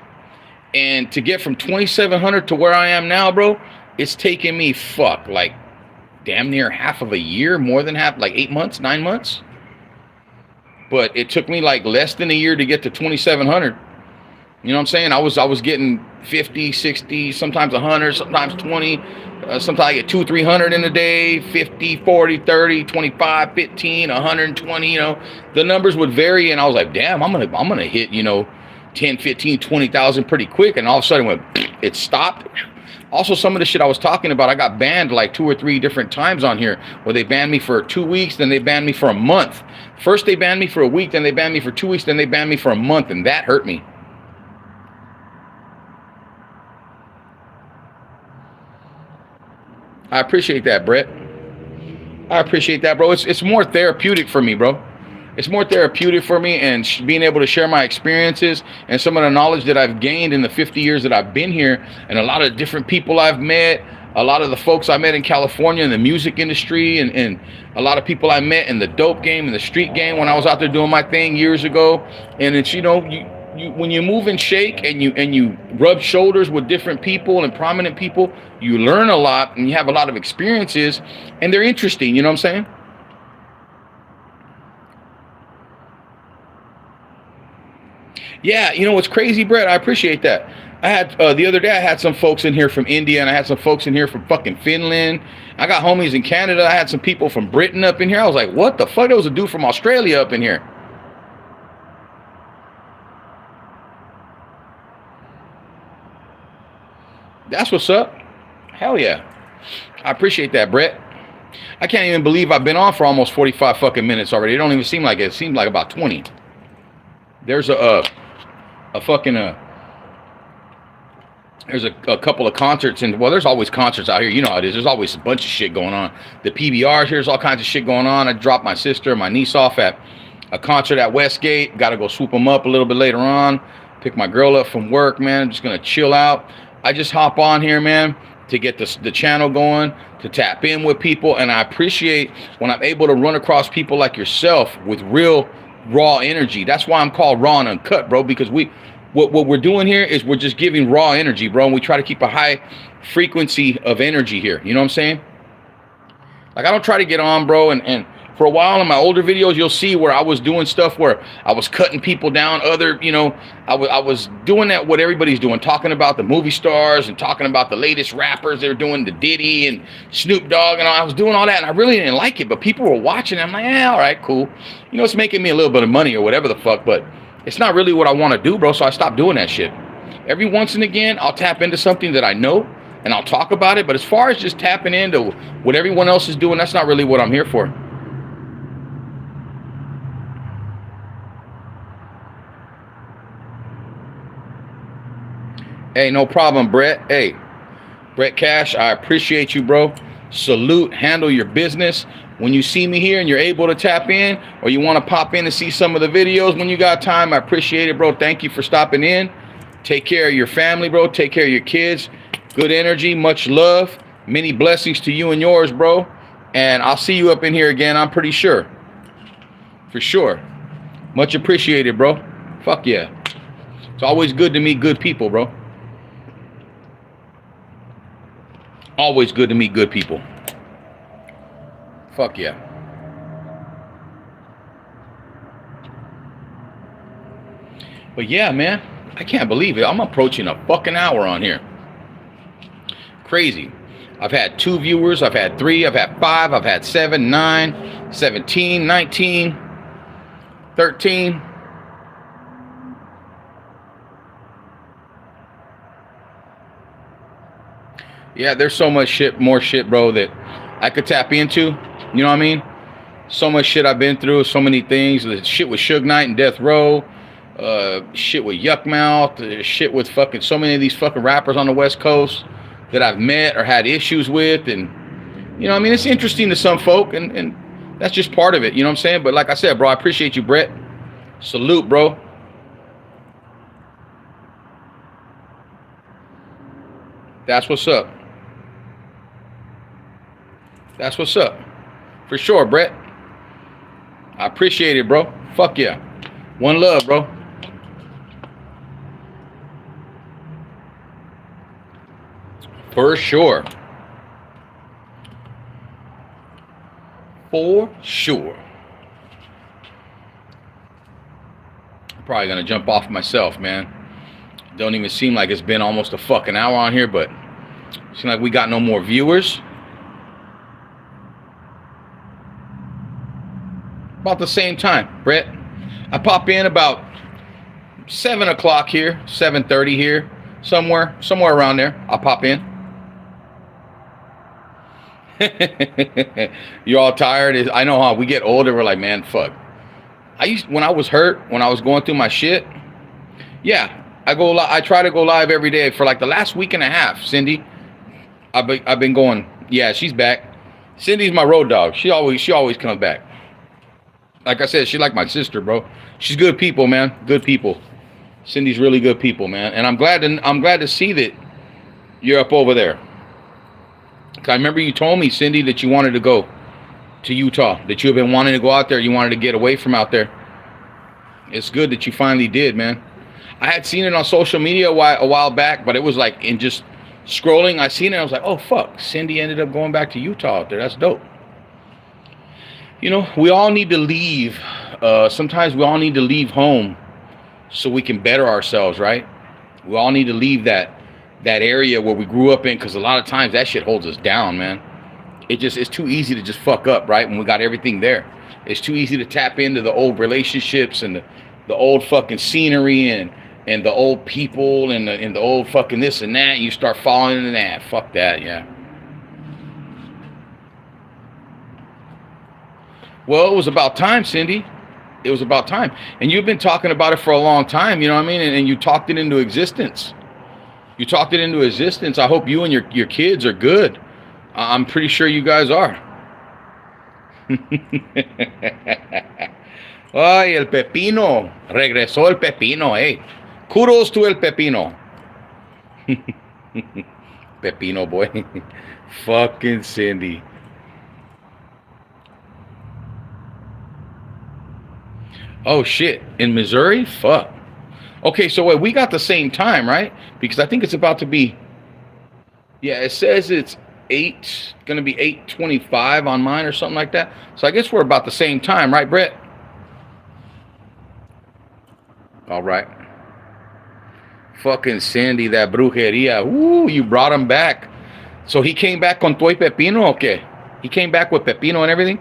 And to get from 2,700 to where I am now, bro, it's taken me, like damn near half of a year, more than half, like 8 months, 9 months. But it took me like less than a year to get to 2,700. You know what I'm saying? I was getting 50, 60, sometimes 100, sometimes 20. Sometimes I get 200, 300 in a day, 50, 40, 30, 25, 15, 120, you know. The numbers would vary, and I was like, damn, I'm gonna hit, you know, 10, 15, 20,000 pretty quick. And all of a sudden it stopped. Also, some of the shit I was talking about, I got banned like 2 or 3 different times on here where they banned me for 2 weeks, then they banned me for a month. First they banned me for a week, then they banned me for 2 weeks, then they banned me for a month, and that hurt me. I appreciate that, Brett. I appreciate that, bro. It's more therapeutic for me, bro. It's more therapeutic for me, and being able to share my experiences and some of the knowledge that I've gained in the 50 years that I've been here, and a lot of different people I've met, a lot of the folks I met in California in the music industry, and a lot of people I met in the dope game and the street game when I was out there doing my thing years ago. And it's, you know, you when you move and shake and you rub shoulders with different people and prominent people, you learn a lot and you have a lot of experiences, and they're interesting. You know what I'm saying? Yeah, you know what's crazy, Brett? I appreciate that. I had the other day I had some folks in here from India, and I had some folks in here from fucking Finland. I got homies in Canada. I had some people from Britain up in here. I was like, what the fuck? There was a dude from Australia up in here. That's what's up. Hell yeah. I appreciate that, Brett. I can't even believe I've been on for almost 45 fucking minutes already. It don't even seem like it. It seems like about 20. There's a fucking there's a couple of concerts, and well, there's always concerts out here. You know how it is. There's always a bunch of shit going on. The PBRs, here's all kinds of shit going on. I dropped my sister and my niece off at a concert at Westgate. Got to go swoop them up a little bit later on. Pick my girl up from work, man. I'm just gonna chill out. I just hop on here, man, to get the channel going, to tap in with people, and I appreciate when I'm able to run across people like yourself with real raw energy. That's why I'm called Raw and Uncut, bro, because what we're doing here is we're just giving raw energy, bro, and we try to keep a high frequency of energy here. You know what I'm saying? Like, I don't try to get on, bro, and for a while in my older videos, you'll see where I was doing stuff where I was cutting people down. You know, I was doing that, what everybody's doing, talking about the movie stars and talking about the latest rappers. They were doing the Diddy and Snoop Dogg, and I was doing all that, and I really didn't like it, but people were watching, and I'm like, all right, cool. You know, it's making me a little bit of money or whatever the fuck, but it's not really what I want to do, bro, so I stopped doing that shit. Every once and again, I'll tap into something that I know, and I'll talk about it, but as far as just tapping into what everyone else is doing, that's not really what I'm here for. Hey, no problem, Brett. Hey, Brett Cash, I appreciate you, bro. Salute, handle your business. When you see me here and you're able to tap in, or you want to pop in and see some of the videos when you got time, I appreciate it, bro. Thank you for stopping in. Take care of your family, bro. Take care of your kids. Good energy, much love. Many blessings to you and yours, bro. And I'll see you up in here again, I'm pretty sure. For sure. Much appreciated, bro. Fuck yeah. It's always good to meet good people, bro. Always good to meet good people. Fuck yeah. But yeah, man, I can't believe it. I'm approaching a fucking hour on here. Crazy. I've had 2 viewers. I've had 3. I've had 5. I've had 7, 9, 17, 19, 13. Yeah, there's so much shit, more shit, bro, that I could tap into. You know what I mean? So much shit I've been through. So many things. The shit with Suge Knight and Death Row. Shit with Yuck Mouth. Shit with fucking so many of these fucking rappers on the West Coast that I've met or had issues with. And, you know what I mean? It's interesting to some folk. And that's just part of it. You know what I'm saying? But like I said, bro, I appreciate you, Brett. Salute, bro. That's what's up. That's what's up. For sure, Brett. I appreciate it, bro. Fuck yeah. One love, bro. For sure. For sure. I'm probably going to jump off myself, man. Don't even seem like it's been almost a fucking hour on here, but it seems like we got no more viewers. About the same time, Brett. I pop in about 7 o'clock here, 7:30 here, somewhere around there. I'll pop in. You're all tired. I know how we get older. We're like, man, fuck. When I was hurt, when I was going through my shit. Yeah, I try to go live every day for like the last week and a half. Cindy, I've been going. Yeah, she's back. Cindy's my road dog. She always comes back. Like I said, she's like my sister, bro. She's good people, man. Good people. Cindy's really good people, man. And I'm glad to see that you're up over there. 'Cause I remember you told me, Cindy, that you wanted to go to Utah. That you have been wanting to go out there. You wanted to get away from out there. It's good that you finally did, man. I had seen it on social media a while back, but it was like in just scrolling. I seen it. I was like, oh fuck, Cindy ended up going back to Utah out there. That's dope. You know, we all need to leave. Sometimes we all need to leave home so we can better ourselves, right? We all need to leave that area where we grew up in, because a lot of times that shit holds us down, man. It's too easy to just fuck up, right? When we got everything there. It's too easy to tap into the old relationships and the old fucking scenery and the old people and the old fucking this and that. And you start falling into that. Fuck that, yeah. Well, it was about time, Cindy. It was about time. And you've been talking about it for a long time, you know what I mean? And you talked it into existence. You talked it into existence. I hope you and your kids are good. I'm pretty sure you guys are. Ay, el pepino. Regresó el pepino, hey. Kudos to el pepino. Pepino boy. Fucking Cindy. Oh shit, in Missouri? Fuck. Okay, so wait, we got the same time, right? Because I think it's about to be, yeah, it says it's gonna be 8:25 on mine or something like that. So I guess we're about the same time, right, Brett? All right. Fucking Cindy, that brujeria. Ooh, you brought him back. So he came back con Toy Pepino, okay? He came back with Pepino and everything?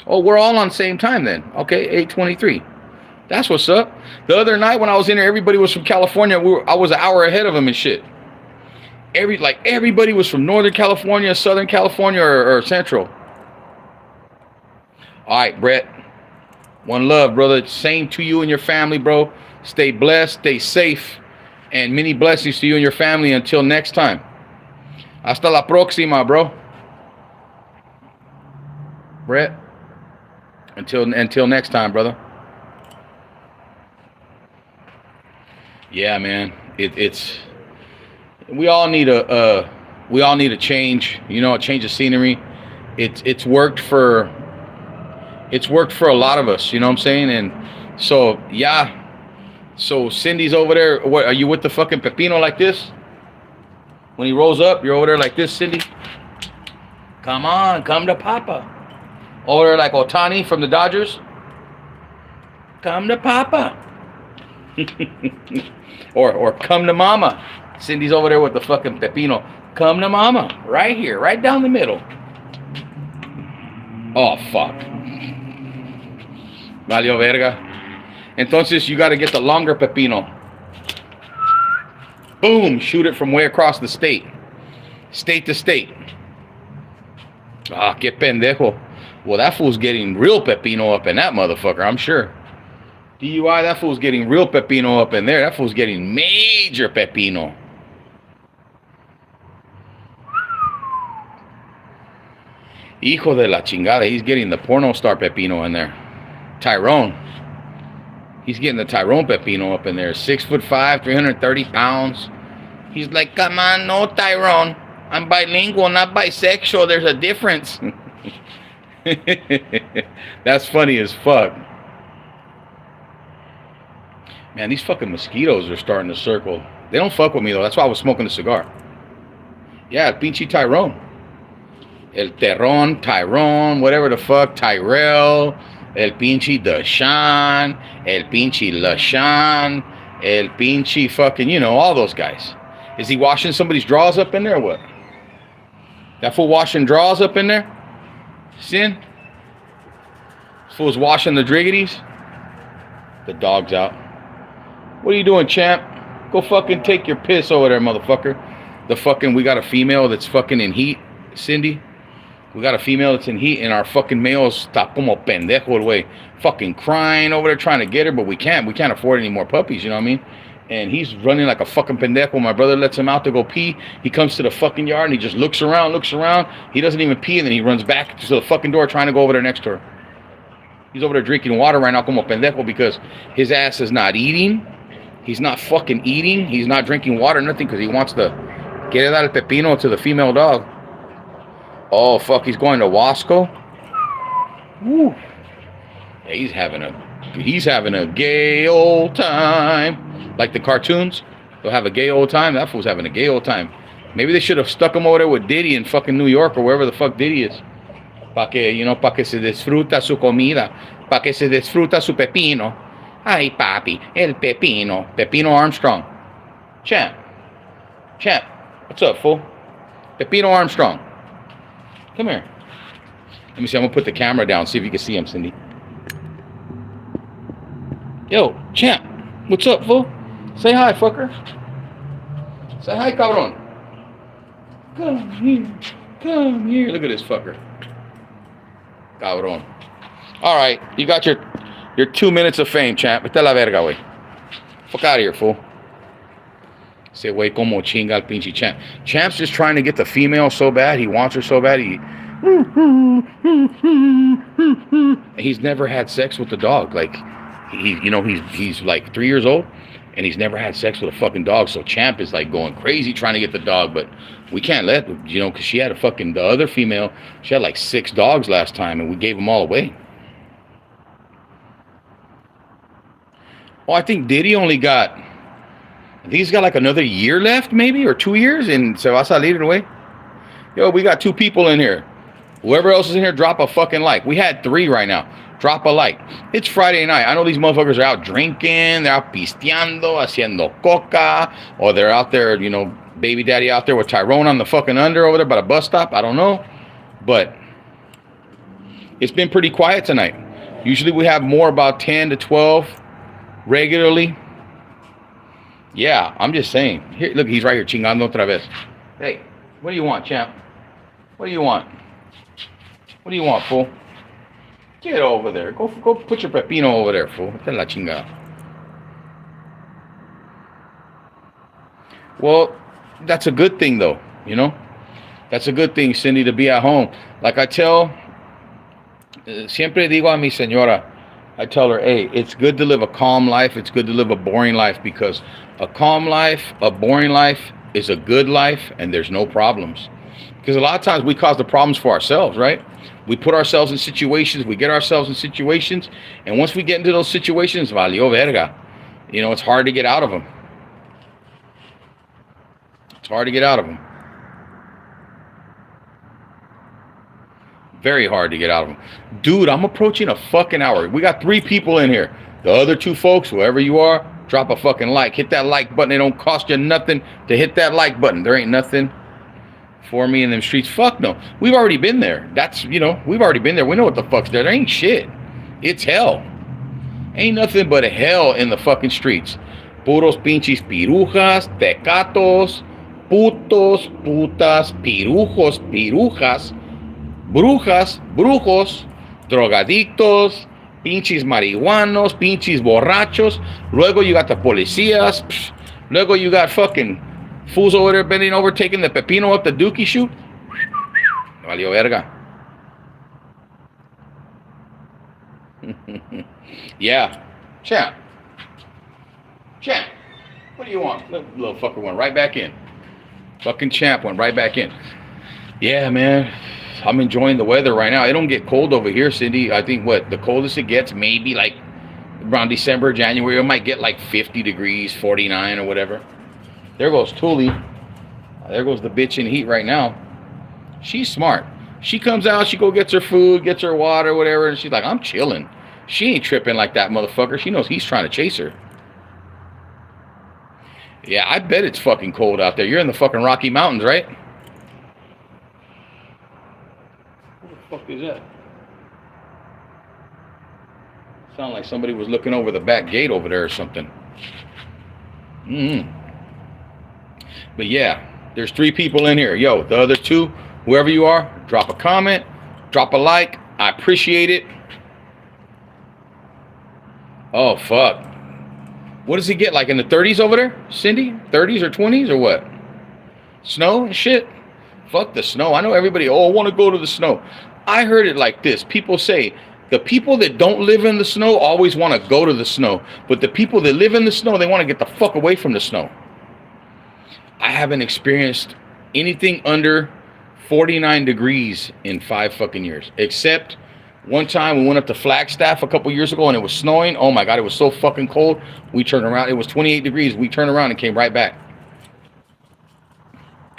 Oh, we're all on the same time then. Okay, 8:23. That's what's up. The other night when I was in there, everybody was from California. I was an hour ahead of them and shit. Everybody was from Northern California, Southern California, or Central. All right, Brett. One love, brother. Same to you and your family, bro. Stay blessed, stay safe, and many blessings to you and your family until next time. Hasta la próxima, bro. Brett. Until next time, brother. Yeah, man. It's we all need a change, you know, a change of scenery. It's worked for It's worked for a lot of us, you know what I'm saying? And so, yeah. So Cindy's over there. What, are you with the fucking pepino like this? When he rolls up, you're over there like this, Cindy? Come on, come to Papa. Over there like Otani from the Dodgers? Come to Papa. or come to Mama. Cindy's over there with the fucking pepino. Come to Mama. Right here, right down the middle. Oh, fuck. Valió verga. Entonces, you got to get the longer pepino. Boom. Shoot it from way across the state. State to state. Ah, que pendejo. Well, that fool's getting real pepino up in that motherfucker, I'm sure. DUI, that fool's getting real pepino up in there. That fool's getting major pepino. Hijo de la chingada. He's getting the porno star pepino in there. Tyrone. He's getting the Tyrone pepino up in there. 6'5", 330 pounds. He's like, come on, no, Tyrone. I'm bilingual, not bisexual. There's a difference. That's funny as fuck. Man, these fucking mosquitoes are starting to circle. They don't fuck with me, though. That's why I was smoking the cigar. Yeah, pinche Tyrone. El Terron, Tyrone, whatever the fuck. Tyrell. El pinche Deshaun. El pinche LaShawn. El pinche fucking, you know, all those guys. Is he washing somebody's drawers up in there or what? That fool washing drawers up in there? Sin? This fool's washing the driggities? The dog's out. What are you doing, champ? Go fucking take your piss over there, motherfucker. The fucking, we got a female that's fucking in heat, Cindy. We got a female that's in heat, and our fucking male's está como pendejo el way, fucking crying over there trying to get her, but we can't. We can't afford any more puppies, you know what I mean? And he's running like a fucking pendejo. My brother lets him out to go pee. He comes to the fucking yard, and he just looks around. He doesn't even pee, and then he runs back to the fucking door trying to go over there next to her. He's over there drinking water right now como pendejo because his ass is not eating. He's not fucking eating. He's not drinking water, nothing, because he wants to get el pepino to the female dog. Oh, fuck, he's going to Wasco? Woo. Yeah, he's having a gay old time. Like the cartoons, they'll have a gay old time. That fool's having a gay old time. Maybe they should have stuck him over there with Diddy in fucking New York or wherever the fuck Diddy is. Pa' que, you know, pa' que se disfruta su comida. Pa' que se disfruta su pepino. Ay, papi, el pepino. Pepino Armstrong. Champ. What's up, fool? Pepino Armstrong. Come here. Let me see. I'm going to put the camera down. See if you can see him, Cindy. Yo, champ. What's up, fool? Say hi, fucker. Say hi, cabrón. Come here. Look at this fucker. Cabrón. All right. You got your 2 minutes of fame, champ. Vete a la verga, güey. Fuck out of here, fool. Say, güey, como chinga el pinche champ. Champ's just trying to get the female so bad. He wants her so bad. He's never had sex with the dog. Like, he's like 3 years old, and he's never had sex with a fucking dog. So Champ is like going crazy trying to get the dog, but we can't let, because she had the other female, she had like 6 dogs last time, and we gave them all away. Oh, I think Diddy he's got like another year left, maybe, or 2 years, and se va a salir away. Yo, we got 2 people in here. Whoever else is in here, drop a fucking like. We had 3 right now. Drop a like. It's Friday night. I know these motherfuckers are out drinking. They're out pisteando, haciendo coca, or they're out there, baby daddy out there with Tyrone on the fucking under over there by the bus stop. I don't know. But it's been pretty quiet tonight. Usually we have more, about 10 to 12 regularly. Yeah, I'm just saying. Here, look, he's right here, chingando otra vez. Hey, what do you want, champ? What do you want? What do you want, fool? Get over there. Go put your pepino over there, fool. Vete la chingada. Well, that's a good thing, though, That's a good thing, Cindy, to be at home. Like I tell, siempre digo a mi señora, I tell her, hey, it's good to live a calm life. It's good to live a boring life, because a calm life, a boring life is a good life, and there's no problems. Because a lot of times we cause the problems for ourselves, right? We put ourselves in situations, we get ourselves in situations, and once we get into those situations, valió verga. You know, it's hard to get out of them. It's hard to get out of them. Very hard to get out of them. Dude, I'm approaching a fucking hour. We got 3 people in here. The other 2 folks, whoever you are, drop a fucking like. Hit that like button. It don't cost you nothing to hit that like button. There ain't nothing for me in them streets. Fuck no. We've already been there. That's, you know, we've already been there. We know what the fuck's there. There ain't shit. It's hell. Ain't nothing but a hell in the fucking streets. Puros pinches pirujas, tecatos, putos, putas, pirujos, pirujas, brujas, brujos, drogadictos, pinches marihuanos, pinches borrachos. Luego you got the policías. Luego you got fucking fools over there bending over, taking the pepino up the dookie chute. Valió verga. Yeah. Champ. What do you want? Little fucker went right back in. Fucking champ went right back in. Yeah, man. I'm enjoying the weather right now. It don't get cold over here, Cindy. I think the coldest it gets, maybe like around December, January, it might get like 50 degrees, 49 or whatever. There goes Tuli. There goes the bitch in heat right now. She's smart. She comes out, she go gets her food, gets her water, whatever, and she's like, I'm chilling. She ain't tripping like that motherfucker. She knows he's trying to chase her. Yeah, I bet it's fucking cold out there. You're in the fucking Rocky Mountains, right? What the fuck is that? Sound like somebody was looking over the back gate over there or something. But yeah, there's 3 people in here. Yo, the other 2, whoever you are, drop a comment, drop a like. I appreciate it. Oh, fuck. What does he get, like in the 30s over there, Cindy? 30s or 20s or what? Snow and shit? Fuck the snow. I know everybody, I want to go to the snow. I heard it like this. People say, the people that don't live in the snow always want to go to the snow. But the people that live in the snow, they want to get the fuck away from the snow. I haven't experienced anything under 49 degrees in 5 fucking years. Except one time we went up to Flagstaff a couple years ago and it was snowing. Oh my God, it was so fucking cold. We turned around. It was 28 degrees. We turned around and came right back.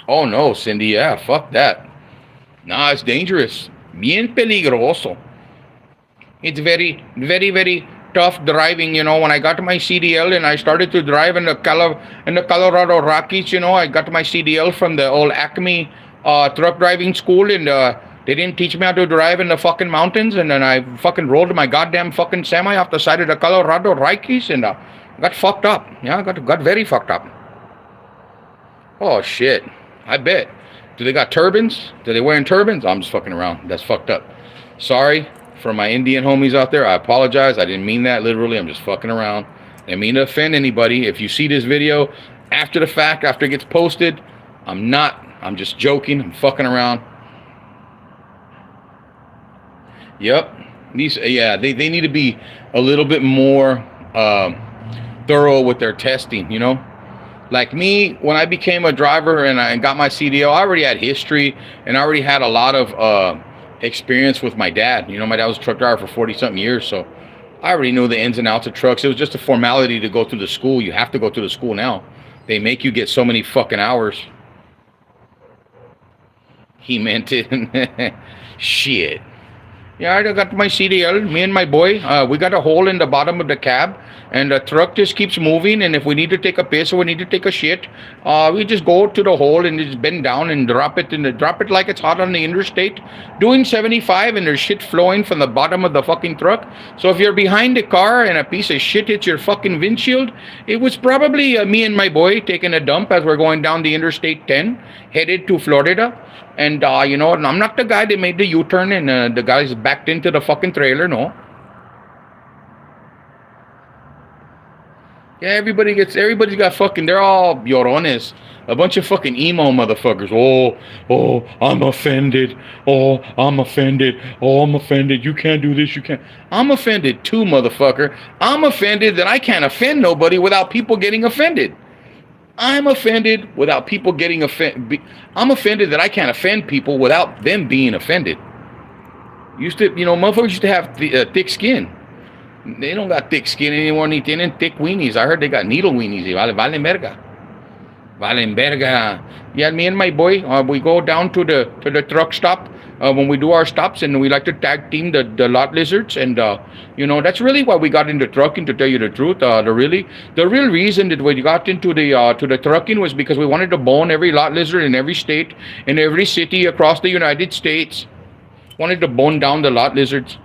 Oh no, Cindy. Yeah, fuck that. Nah, it's dangerous. Bien peligroso. It's very, very, very tough driving. You know, when I got my CDL and I started to drive in the Colorado Rockies, you know, I got my CDL from the old Acme truck driving school, and they didn't teach me how to drive in the fucking mountains, and then I fucking rolled my goddamn fucking semi off the side of the Colorado Rockies and got fucked up. Yeah, got very fucked up. Oh shit, I bet. Do they got turbans? Do they wearing turbans? I'm just fucking around. That's fucked up. Sorry for my Indian homies out there. I apologize. I didn't mean that literally. I'm just fucking around. I didn't mean to offend anybody. If you see this video after the fact, after it gets posted, I'm just joking. I'm fucking around. Yep. They need to be a little bit more thorough with their testing, you know? Like me, when I became a driver and I got my CDL, I already had history and I already had a lot of experience with my dad. You know, my dad was a truck driver for 40-something years, so I already knew the ins and outs of trucks. It was just a formality to go through the school. You have to go through the school now. They make you get so many fucking hours. He meant it. Shit. Yeah, I got my CDL, me and my boy. We got a hole in the bottom of the cab, and the truck just keeps moving, and if we need to take a piss or we need to take a shit, we just go to the hole and just bend down and drop it like it's hot on the interstate, doing 75, and there's shit flowing from the bottom of the fucking truck. So if you're behind the car and a piece of shit hits your fucking windshield, it was probably me and my boy taking a dump as we're going down the Interstate 10, headed to Florida. And, you know, I'm not the guy that made the U-turn and the guy's backed into the fucking trailer, no. Yeah, everybody's got fucking, they're all llorones. A bunch of fucking emo motherfuckers. Oh, I'm offended. Oh, I'm offended. Oh, I'm offended. You can't do this. You can't. I'm offended too, motherfucker. I'm offended that I can't offend nobody without people getting offended. I'm offended without people getting offended. I'm offended that I can't offend people without them being offended. Used to, motherfuckers used to have thick skin. They don't got thick skin anymore. Ni tienen thick weenies. I heard they got needle weenies. Vale merga. Vale verga. Yeah, me and my boy, we go down to the truck stop when we do our stops, and we like to tag team the lot lizards, and that's really why we got into trucking. To tell you the truth, the real reason that we got into the trucking was because we wanted to bone every lot lizard in every state, in every city across the United States. Wanted to bone down the lot lizards.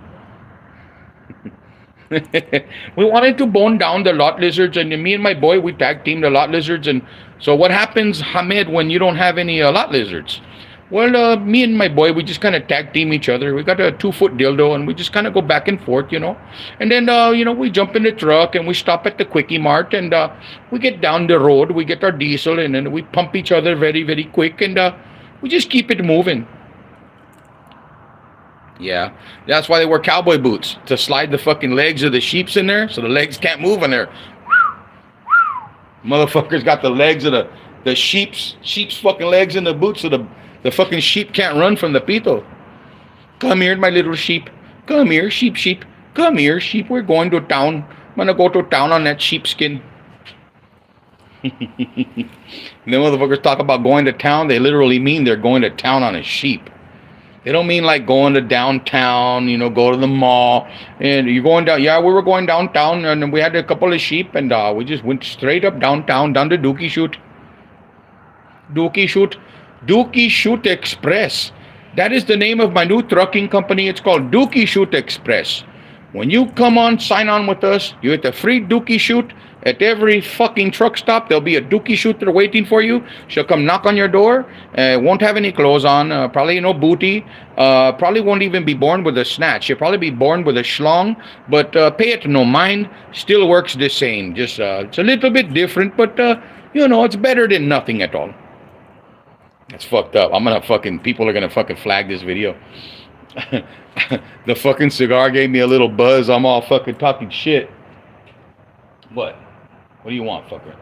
We wanted to bone down the lot lizards, and me and my boy, we tag team the lot lizards. And so what happens, Hamed, when you don't have any lot lizards? Well, me and my boy, we just kind of tag team each other. We got a 2-foot dildo, and we just kind of go back and forth, And then, we jump in the truck, and we stop at the Quickie Mart, and we get down the road. We get our diesel, and then we pump each other very, very quick, and we just keep it moving. Yeah, that's why they wear cowboy boots, to slide the fucking legs of the sheeps in there so the legs can't move in there. Motherfuckers got the legs of the sheep's fucking legs in the boots so the fucking sheep can't run from the pito. Come here, my little sheep. Come here, sheep. Come here, sheep. We're going to town. I'm going to go to town on that sheepskin. And then motherfuckers talk about going to town. They literally mean they're going to town on a sheep. They don't mean like going to downtown, go to the mall. And you're going down. Yeah, we were going downtown, and we had a couple of sheep, and we just went straight up downtown, down to Dookie Shoot. Dookie Shoot Express. That is the name of my new trucking company. It's called Dookie Shoot Express. When you sign on with us, you get a free Dookie Shoot. At every fucking truck stop, there'll be a Dookie Shooter waiting for you. She'll come knock on your door. Won't have any clothes on. Probably no booty. Probably won't even be born with a snatch. She'll probably be born with a schlong. But pay it no mind. Still works the same. Just it's a little bit different, but it's better than nothing at all. That's fucked up. People are gonna fucking flag this video. The fucking cigar gave me a little buzz. I'm all fucking talking shit. What? What do you want, fucker?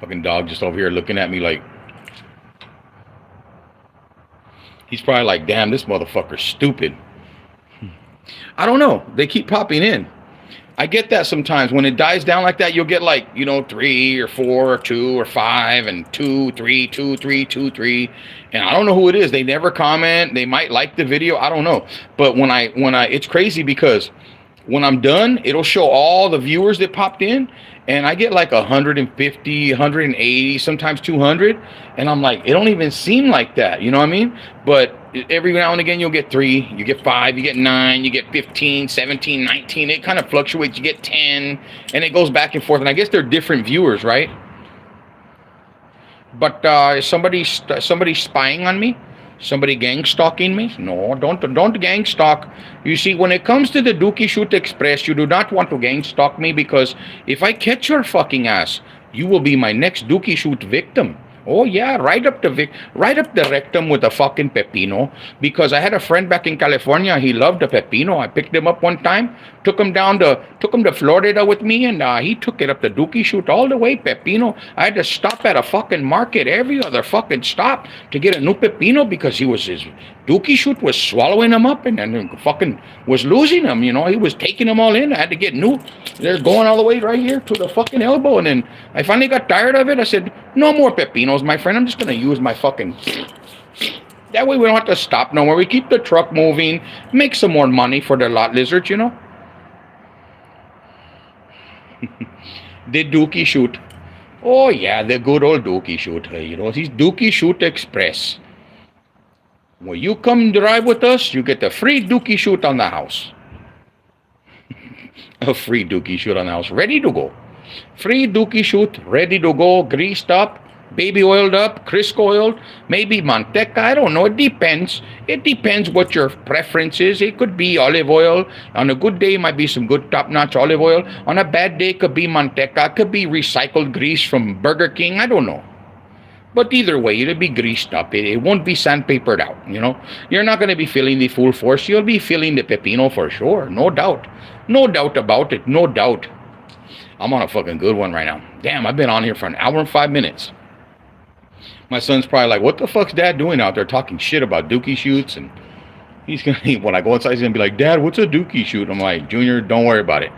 Fucking dog just over here looking at me like... He's probably like, damn, this motherfucker's stupid. I don't know. They keep popping in. I get that sometimes. When it dies down like that, you'll get like, 3 or 4 or 2 or 5 and 2, 3, 2, 3, 2, 3. And I don't know who it is. They never comment. They might like the video. I don't know. But when I it's crazy because when I'm done, it'll show all the viewers that popped in. And I get like 150, 180, sometimes 200. And I'm like, it don't even seem like that. You know what I mean? But every now and again, you'll get 3, you get 5, you get 9, you get 15, 17, 19. It kind of fluctuates. You get 10, and it goes back and forth. And I guess they're different viewers, right? But is somebody spying on me? Somebody gang stalking me? No, don't gang stalk. You see, when it comes to the Dookie Shoot Express, you do not want to gang stalk me, because if I catch your fucking ass, you will be my next Dookie Shoot victim. Oh yeah, right up the rectum with a fucking pepino. Because I had a friend back in California. He loved a pepino. I picked him up one time, took him to Florida with me, and he took it up the Dookie Shoot all the way. Pepino. I had to stop at a fucking market every other fucking stop to get a new pepino, because his Dookie Shoot was swallowing him up, and then fucking was losing him. He was taking them all in. I had to get new. They're going all the way right here to the fucking elbow, and then I finally got tired of it. I said, no more pepinos, my friend. I'm just gonna use my fucking... That way we don't have to stop nowhere. We keep the truck moving, make some more money for the lot lizards, The Dookie Shoot. Oh yeah, the good old Dookie Shoot. He's Dookie Shoot Express. When you come drive with us, you get a free Dookie Shoot on the house. A free Dookie Shoot on the house, ready to go. Free Dookie Shoot, ready to go, greased up, baby oiled up, Crisco oiled, maybe manteca. I don't know. It depends. It depends what your preference is. It could be olive oil. On a good day, it might be some good top-notch olive oil. On a bad day, it could be manteca. It could be recycled grease from Burger King. I don't know. But either way, it'll be greased up. It won't be sandpapered out, You're not going to be feeling the full force. You'll be feeling the pepino for sure. No doubt. No doubt about it. No doubt. I'm on a fucking good one right now. Damn, I've been on here for an hour and 5 minutes. My son's probably like, what the fuck's dad doing out there talking shit about Dookie Shoots? And, He's gonna when I go inside, he's gonna be like, Dad, what's a dookie shoot? I'm like, Junior, don't worry about it.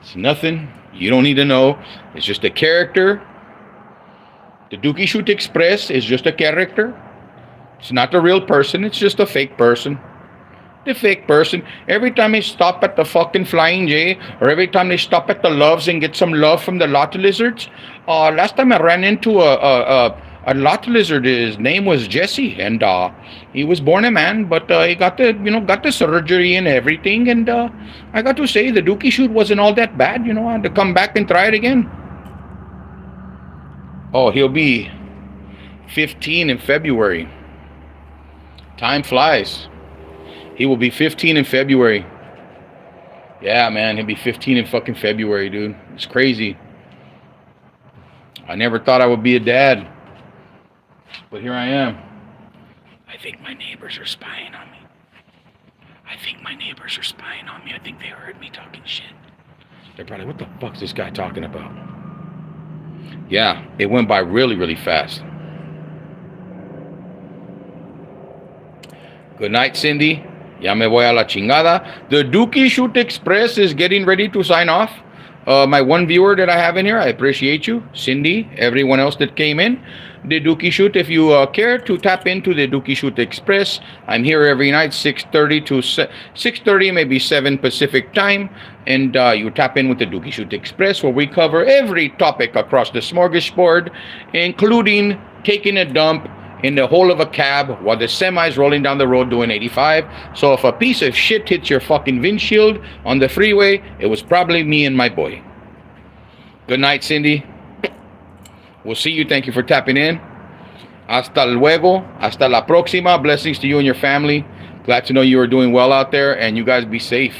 It's nothing. You don't need to know. It's just a character. The Dookie Shoot Express is just a character. It's not the real person. It's just a fake person. The fake person. Every time they stop at the fucking Flying J, or every time they stop at the Loves and get some love from the lot lizards. Last time I ran into a lot lizard. His name was Jesse, and he was born a man, but he got the surgery and everything. And I got to say the Dookie Shoot wasn't all that bad. I had to come back and try it again. Oh, he'll be 15 in February. Time flies. He will be 15 in February. Yeah, man, he'll be 15 in fucking February, dude. It's crazy. I never thought I would be a dad. But here I am. I think my neighbors are spying on me. I think they heard me talking shit. They're probably, what the fuck's this guy talking about? Yeah, it went by really, really fast. Good night, Cindy. Ya me voy a la chingada. The Dookie Shoot Express is getting ready to sign off. My one viewer that I have in here, I appreciate you. Cindy, everyone else that came in. The Dookie Shoot, if you care to tap into the Dookie Shoot Express, I'm here every night, 6:30 to 6:30, maybe 7 Pacific time. And you tap in with the Dookie Shoot Express, where we cover every topic across the smorgasbord, including taking a dump in the hole of a cab while the semi's rolling down the road doing 85. So if a piece of shit hits your fucking windshield on the freeway, it was probably me and my boy. Good night, Cindy. We'll see you. Thank you for tapping in. Hasta luego. Hasta la próxima. Blessings to you and your family. Glad to know you are doing well out there, and you guys be safe.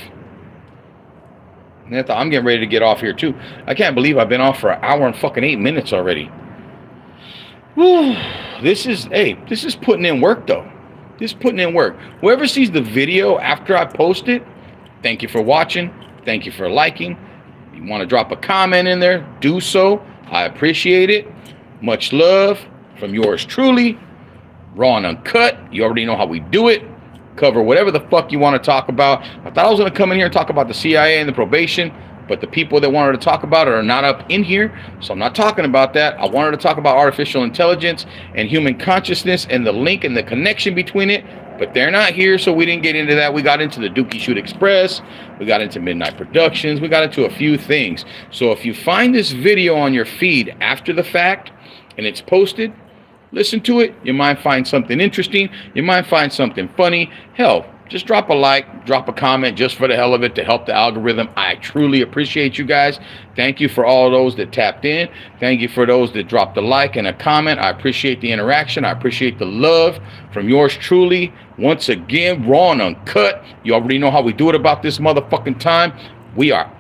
I'm getting ready to get off here too. I can't believe I've been off for an hour and fucking 8 minutes already. Whew. This is putting in work, though. This is putting in work. Whoever sees the video after I post it, thank you for watching. Thank you for liking. If you want to drop a comment in there, do so. I appreciate it. Much love from yours truly. Raw and Uncut. You already know how we do it. Cover whatever the fuck you want to talk about. I thought I was going to come in here and talk about the CIA and the probation, but the people that wanted to talk about it are not up in here, so I'm not talking about that. I wanted to talk about artificial intelligence and human consciousness and the link and the connection between it, but they're not here, so we didn't get into that. We got into the Dookie Shoot Express. We got into Midnight Productions. We got into a few things. So if you find this video on your feed after the fact and it's posted, listen to it. You might find something interesting. You might find something funny. Hell, just drop a like, drop a comment just for the hell of it to help the algorithm. I truly appreciate you guys. Thank you for all those that tapped in. Thank you for those that dropped a like and a comment. I appreciate the interaction. I appreciate the love from yours truly. Once again, Raw and Uncut. You already know how we do it about this motherfucking time. We are